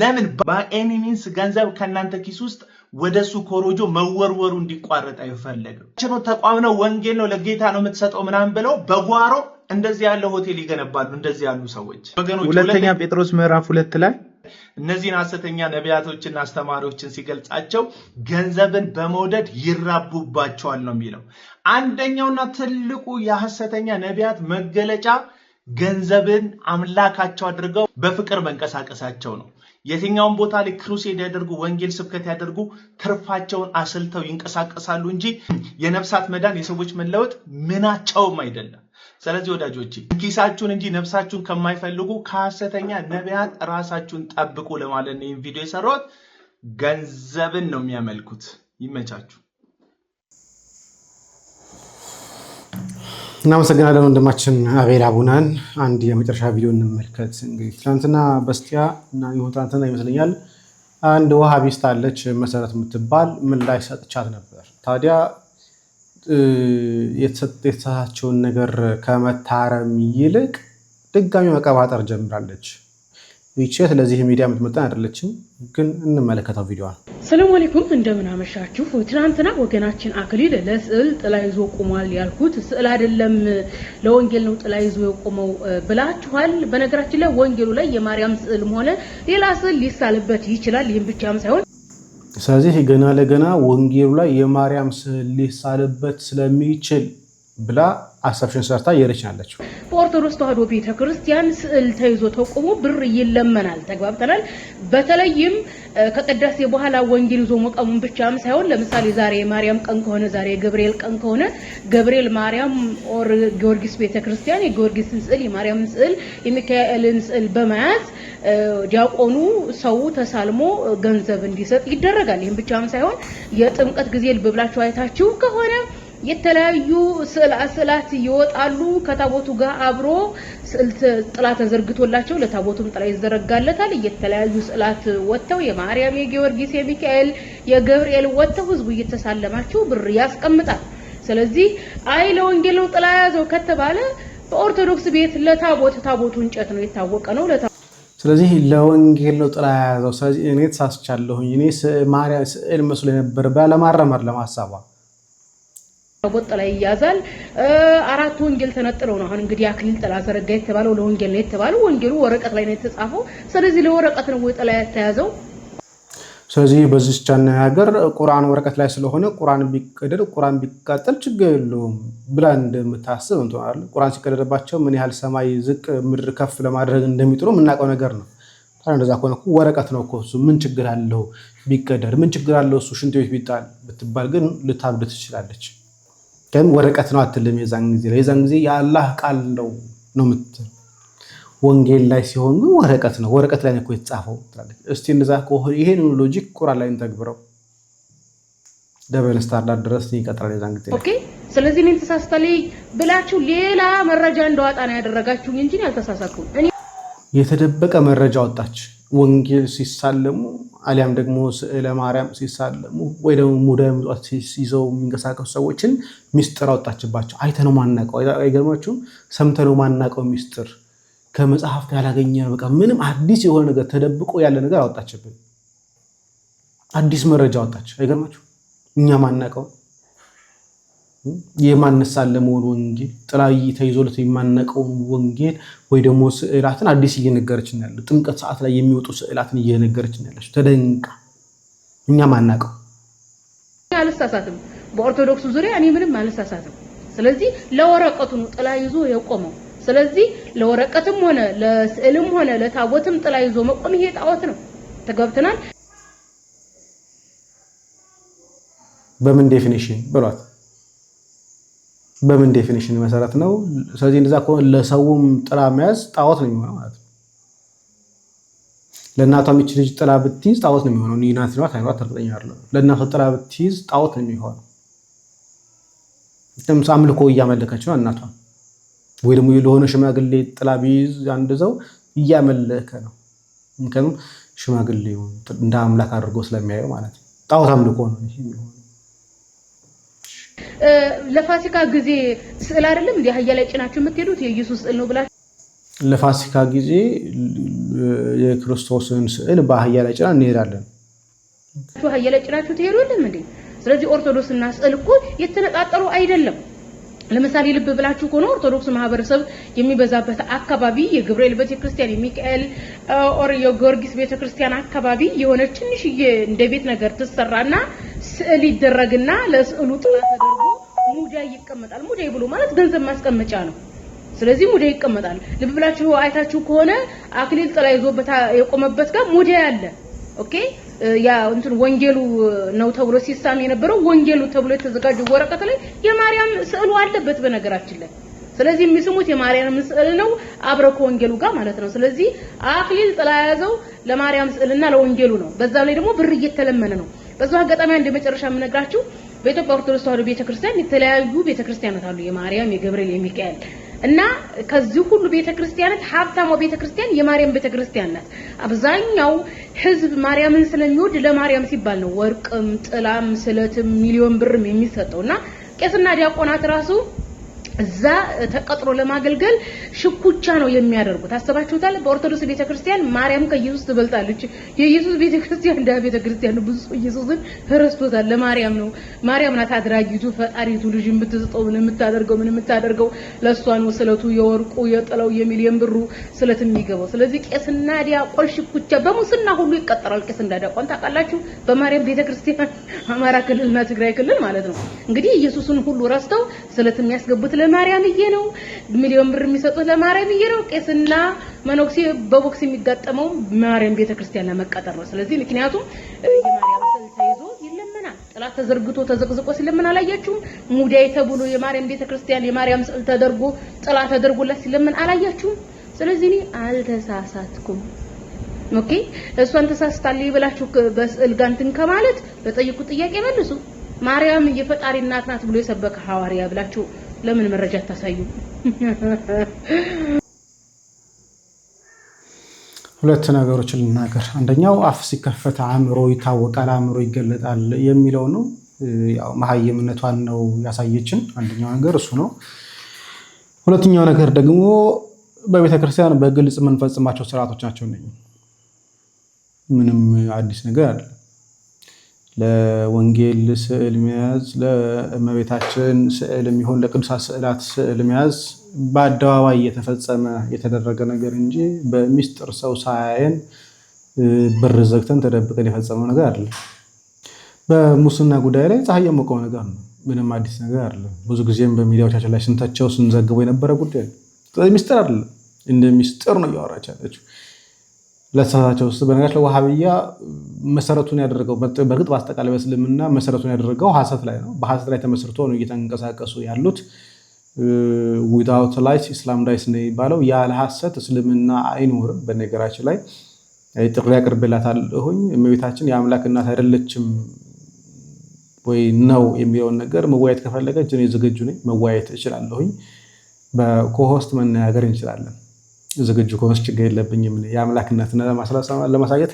ለምን በኤኒ ሚንስ ገንዘብ ከናንተ ኪስ ውስጥ ወደሱ ኮሮጆ መወርወሩ እንዲቋረጥ አይፈልግም። ተቋም ነው ወንጌል ነው ለጌታ ነው የምትሰጠው ምናምን ብለው በጓሮ እንደዚህ ያለ ሆቴል ይገነባሉ። እንደዚህ ያሉ ሰዎች ወገኖች ሁለተኛ ጴጥሮስ ምዕራፍ 2 ላይ እነዚህን ሐሰተኛ ነቢያቶችና አስተማሪዎችን ሲገልጻቸው ገንዘብን በመውደድ ይራቡባቸዋል ነው የሚለው። አንደኛውና ትልቁ የሐሰተኛ ነቢያት መገለጫ ገንዘብን አምላካቸው አድርገው በፍቅር መንቀሳቀሳቸው ነው። የትኛውን ቦታ ላይ ክሩሴድ ያደርጉ ወንጌል ስብከት ያደርጉ ትርፋቸውን አስልተው ይንቀሳቀሳሉ እንጂ የነፍሳት መዳን የሰዎች መለወጥ ምናቸውም አይደለም። ስለዚህ ወዳጆቼ ኪሳችሁን እንጂ ነፍሳችሁን ከማይፈልጉ ከሐሰተኛ ነቢያት ራሳችሁን ጠብቁ ለማለት ነው ይህን ቪዲዮ የሰራሁት። ገንዘብን ነው የሚያመልኩት። ይመቻችሁ። እናመሰግናለን ወንድማችን አቤል አቡናን። አንድ የመጨረሻ ቪዲዮ እንመልከት። እንግዲህ ትናንትና በስቲያ እና ትናንትና ይመስለኛል አንድ ወሃቢስት አለች መሰረት የምትባል ምላሽ ሰጥቻት ነበር። ታዲያ የተሳሳተችውን ነገር ከመታረም ይልቅ ድጋሚ መቀባጠር ጀምራለች። ይቺ ስለዚህ ሚዲያ የምትመጣ አይደለችም፣ ግን እንመለከተው ቪዲዮ። ሰላም አለይኩም እንደምን አመሻችሁ። ትናንትና ወገናችን አክሊል ለስዕል ጥላ ይዞ ቆሟል ያልኩት ስዕል አይደለም ለወንጌል ነው ጥላ ይዞ የቆመው ብላችኋል። በነገራችን ላይ ወንጌሉ ላይ የማርያም ስዕልም ሆነ ሌላ ስዕል ሊሳልበት ይችላል። ይሄን ብቻም ሳይሆን ስለዚህ ገና ለገና ወንጌሉ ላይ የማርያም ስዕል ሊሳልበት ስለሚችል ብላ አሰብሽን ሰርታ የረችናለችው። በኦርቶዶክስ ተዋሕዶ ቤተክርስቲያን ስዕል ተይዞ ተቆሞ ብር ይለመናል። ተግባብተናል። በተለይም ከቅዳሴ በኋላ ወንጌል ይዞ መቆሙን ብቻም ሳይሆን ለምሳሌ ዛሬ ማርያም ቀን ከሆነ ዛሬ ገብርኤል ቀን ከሆነ ገብርኤል ማርያም ኦር ጊዮርጊስ ቤተክርስቲያን የጊዮርጊስን ስዕል የማርያምን ስዕል የሚካኤልን ስዕል በመያዝ ዲያቆኑ ሰው ተሳልሞ ገንዘብ እንዲሰጥ ይደረጋል። ይሄን ብቻም ሳይሆን የጥምቀት ጊዜ ልብ ብላችሁ አይታችሁ ከሆነ የተለያዩ ስዕላት ይወጣሉ ከታቦቱ ጋር አብሮ ስዕል ጥላ ተዘርግቶላቸው ለታቦቱም ጥላ ይዘረጋለታል። የተለያዩ ስዕላት ወጥተው የማርያም የጊዮርጊስ የሚካኤል የገብርኤል ወጥተው ህዝቡ እየተሳለማቸው ብር ያስቀምጣል። ስለዚህ አይ ለወንጌል ነው ጥላ ያዘው ከተባለ በኦርቶዶክስ ቤት ታቦቱ እንጨት ነው የታወቀ ነው። ስለዚህ ለወንጌል ነው ጥላ ያዘው። ስለዚህ እኔ ተሳስቻለሁኝ እኔ ማርያም ስዕል መስሎ ነበር ባለማረመር ለማሳባ ታቦት ላይ ያዛል። አራት ወንጌል ተነጥለው ነው አሁን እንግዲህ አክሊል ጥላ ዘረጋ የተባለው ለወንጌል ነው የተባለው። ወንጌሉ ወረቀት ላይ ነው የተጻፈው። ስለዚህ ለወረቀት ነው ጥላ የተያዘው። ስለዚህ በዚህ ቻና ሀገር ቁርአን ወረቀት ላይ ስለሆነ ቁርአን ቢቀደድ ቁርአን ቢቃጠል ችግር የለውም ብላ እንደምታስብ እንቷል። ቁርአን ሲቀደድባቸው ምን ያህል ሰማይ ዝቅ ምድር ከፍ ለማድረግ እንደሚጥሩ ምናቀው ነገር ነው። ታዲያ እንደዛ ከሆነ ወረቀት ነው እኮ እሱ ምን ችግር አለው ቢቀደድ ምን ችግር አለው እሱ ሽንት ቤት ቢጣል ብትባል ግን ልታብድ ትችላለች። ግን ወረቀት ነው አትልም። የዛን ጊዜ የአላህ ቃል ነው የምትል። ወንጌል ላይ ሲሆን ግን ወረቀት ነው ወረቀት ላይ ነው የተጻፈው ትላለች። እስቲ እንደዛ ከሆነ ይሄን ሎጂክ ቁርአን ላይ እንተግብረው ደበል ስታንዳርድ ድረስ ይቀጥላል የዛን ጊዜ። ኦኬ ስለዚህ ምን ተሳስተልኝ ብላችሁ ሌላ መረጃ እንደዋጣ ነው ያደረጋችሁኝ እንጂ አልተሳሳትኩም። እኔ የተደበቀ መረጃ ወጣች። ወንጌል ሲሳለሙ አሊያም ደግሞ ስዕለ ማርያም ሲሳለሙ ወይ ደግሞ ሙዳየ ምጽዋት ሲይዘው የሚንቀሳቀሱ ሰዎችን ሚስጥር አወጣችባቸው። አይተነው ማናቀው አይገርማችሁም? ሰምተነው ማናቀው ሚስጥር ከመጽሐፍ ያላገኘ በቃ ምንም አዲስ የሆነ ነገር ተደብቆ ያለ ነገር አወጣችብን። አዲስ መረጃ አወጣች። አይገርማችሁ? እኛ ማናቀው የማንሳለመውን ወንጌል ጥላይ ተይዞለት የማናቀው ወንጌል ወይ ደግሞ ስዕላትን አዲስ እየነገረችን ያለው ጥምቀት ሰዓት ላይ የሚወጡ ስዕላትን እየነገረችን ያለች ተደንቃ እኛ ማናቀው። አልሳሳትም። በኦርቶዶክስ ዙሪያ እኔ ምንም አልሳሳትም። ስለዚህ ለወረቀቱ ነው ጥላ ይዞ የቆመው። ስለዚህ ለወረቀትም ሆነ ለስዕልም ሆነ ለታቦትም ጥላ ይዞ መቆም ይሄ ጣዖት ነው። ተጋብተናል። በምን ዴፊኒሽን ብሏት በምን ዴፊኒሽን መሰረት ነው? ስለዚህ እንደዛ ከሆነ ለሰውም ጥላ መያዝ ጣዖት ነው የሚሆነው ማለት ነው። ለእናቷ ምች ልጅ ጥላ ብትይዝ ጣዖት ነው የሚሆነው። ኒናት ነው ታይሯት ተርጠኛ አይደለም። ለእናቷ ጥላ ብትይዝ ጣዖት ነው የሚሆነው። እንደምሳ አምልኮ እያመለከች ነው እናቷ። ወይ ደግሞ ለሆነ ሽማግሌ ጥላ ቢይዝ አንድ ሰው እያመለከ ነው። ምክንያቱም ሽማግሌው እንደ አምላክ አድርጎ ስለሚያየው ማለት ነው። ጣዖት አምልኮ ነው ይሄ የሚሆነው። ለፋሲካ ጊዜ ስዕል አይደለም እንዴ አህያ ላይ ጭናችሁ የምትሄዱት የኢየሱስ ስዕል ነው ብላችሁ? ለፋሲካ ጊዜ የክርስቶስን ስዕል በአህያ ላይ ጭና እንሄዳለን። አህያ ላይ ጭናችሁ ትሄዱ አይደለም እንዴ? ስለዚህ ኦርቶዶክስና ስዕል እኮ የተነጣጠሩ አይደለም። ለምሳሌ ልብ ብላችሁ ከሆነ ኦርቶዶክስ ማህበረሰብ የሚበዛበት አካባቢ የገብርኤል ቤተክርስቲያን የሚካኤል ኦር የጊዮርጊስ ቤተክርስቲያን አካባቢ የሆነ ትንሽዬ እንደ ቤት ነገር ተሰራና ስዕል ይደረግና ለስዕሉ ጥላ ተደርጎ ሙዳይ ይቀመጣል። ሙዳይ ብሎ ማለት ገንዘብ ማስቀመጫ ነው። ስለዚህ ሙዳይ ይቀመጣል። ልብ ብላችሁ አይታችሁ ከሆነ አክሊል ጥላ ይዞበት የቆመበት ጋር ሙዳይ አለ። ኦኬ ያ እንትን ወንጌሉ ነው ተብሎ ሲሳም የነበረው ወንጌሉ ተብሎ የተዘጋጀው ወረቀት ላይ የማርያም ስዕሉ አለበት በነገራችን ላይ። ስለዚህ የሚስሙት የማርያም ስዕል ነው አብረው ከወንጌሉ ጋር ማለት ነው። ስለዚህ አክሊል ጥላ ያዘው ለማርያም ስዕልና ለወንጌሉ ነው። በዛ ላይ ደግሞ ብር እየተለመነ ነው። በዛው አጋጣሚ አንድ መጨረሻ የምነግራችሁ በኢትዮጵያ ኦርቶዶክስ ተዋሕዶ ቤተክርስቲያን የተለያዩ ቤተክርስቲያናት አሉ። የማርያም የገብርኤል የሚካኤል እና ከዚህ ሁሉ ቤተክርስቲያናት ሀብታሙ ቤተክርስቲያን የማርያም ቤተክርስቲያን ናት። አብዛኛው ህዝብ ማርያምን ስለሚወድ ለማርያም ሲባል ነው ወርቅም ጥላም ስለትም ሚሊዮን ብርም የሚሰጠውና ቄስና ዲያቆናት ራሱ እዛ ተቀጥሮ ለማገልገል ሽኩቻ ነው የሚያደርጉት። አስተባችሁታል? በኦርቶዶክስ ቤተክርስቲያን ማርያም ከኢየሱስ ትበልጣለች። የኢየሱስ ቤተክርስቲያን እንደ ቤተክርስቲያን ብዙ ኢየሱስን ረስቶታል። ለማርያም ነው። ማርያም ናት አድራጊቱ፣ ፈጣሪቱ፣ ልጅ የምትሰጠው ምን የምታደርገው ለሷ ነው። ስለቱ የወርቁ የጥለው የሚሊየን ብሩ ስለት የሚገባው። ስለዚህ ቄስና ዲያቆን ሽኩቻ በሙስና ሁሉ ይቀጠራል። ቄስና ዲያቆን ታውቃላችሁ፣ በማርያም ቤተክርስቲያን አማራ ክልልና ትግራይ ክልል ማለት ነው። እንግዲህ ኢየሱስን ሁሉ ረስተው ስለት የሚያስገቡት ለማርያምዬ ነው። ሚሊዮን ብር የሚሰጡት ለማርያምዬ ነው። ቄስና መነኩሴ በቦክስ የሚጋጠመው ማርያም ቤተክርስቲያን ለመቀጠር ነው። ስለዚህ ምክንያቱም የማርያም ስዕል ተይዞ ይለመናል። ጥላት ተዘርግቶ ተዘቅዝቆ ሲለመን አላያችሁም? ሙዳይ ተብሎ የማርያም ቤተክርስቲያን የማርያም ስዕል ተደርጎ ጥላት ተደርጎላት ሲለመን አላያችሁም? ስለዚህ እኔ አልተሳሳትኩም። ኦኬ እሷን ተሳስታለች ብላችሁ በስዕል ጋር እንትን ከማለት በጠይቁት ጥያቄ መልሱ። ማርያም የፈጣሪ እናት ናት ብሎ የሰበከ ሐዋርያ ብላችሁ ለምን መረጃ ታሳዩ? ሁለት ነገሮችን ልናገር። አንደኛው አፍ ሲከፈት አእምሮ ይታወቃል፣ አእምሮ ይገለጣል የሚለው ነው። ያው መሀይምነቷን ነው ያሳየችን። አንደኛው ነገር እሱ ነው። ሁለተኛው ነገር ደግሞ በቤተክርስቲያን በግልጽ የምንፈጽማቸው ስርዓቶች ናቸው። ምንም አዲስ ነገር አይደለም። ለወንጌል ስዕል መያዝ፣ ለእመቤታችን ስዕል የሚሆን ለቅዱሳት ስዕላት ስዕል መያዝ በአደባባይ የተደረገ ነገር እንጂ በሚስጥር ሰው ሳያየን በር ዘግተን ተደብቀን የፈጸመው ነገር አይደለም። በሙስና ጉዳይ ላይ ፀሐይ የሞቀው ነገር ነው። ምንም አዲስ ነገር አይደለም። ብዙ ጊዜም በሚዲያዎቻችን ላይ ስንተቸው ስንዘግበው የነበረ ጉዳይ ነው። ስለዚህ ሚስጥር አይደለም፣ እንደ ሚስጥር ነው እያወራች ያለችው። ለተሳሳቸው ውስጥ በነገራችን ለዋሃብያ መሰረቱን ያደረገው በእርግጥ በአጠቃላይ በእስልምና መሰረቱን ያደረገው ሐሰት ላይ ነው። በሐሰት ላይ ተመስርቶ ነው እየተንቀሳቀሱ ያሉት። ዊዛውት ላይስ ኢስላም ዳይስ ነው የሚባለው። ያለ ሐሰት እስልምና አይኖርም። በነገራችን ላይ ጥሪ ያቀርብላታለሁኝ። እመቤታችን የአምላክ እናት አይደለችም ወይ ነው የሚለውን ነገር መወያየት ከፈለገች እኔ ዝግጁ ነኝ፣ መወያየት እችላለሁኝ። በኮሆስት መነጋገር እንችላለን። ዝግጁ ከሆነች ችግር የለብኝም። የአምላክ እናትን ለማሳየት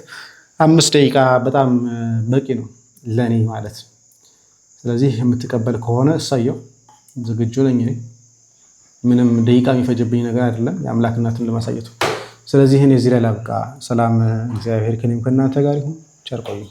5 ደቂቃ በጣም በቂ ነው ለኔ ማለት። ስለዚህ የምትቀበል ከሆነ እሳየው፣ ዝግጁ ነኝ። ምንም ደቂቃ የሚፈጅብኝ ነገር አይደለም የአምላክ እናትን ለማሳየቱ። ስለዚህ እኔ እዚህ ላይ ላብቃ። ሰላም፣ እግዚአብሔር ከእኔም ከእናንተ ጋር ይሁን። ቸር ቆዩ።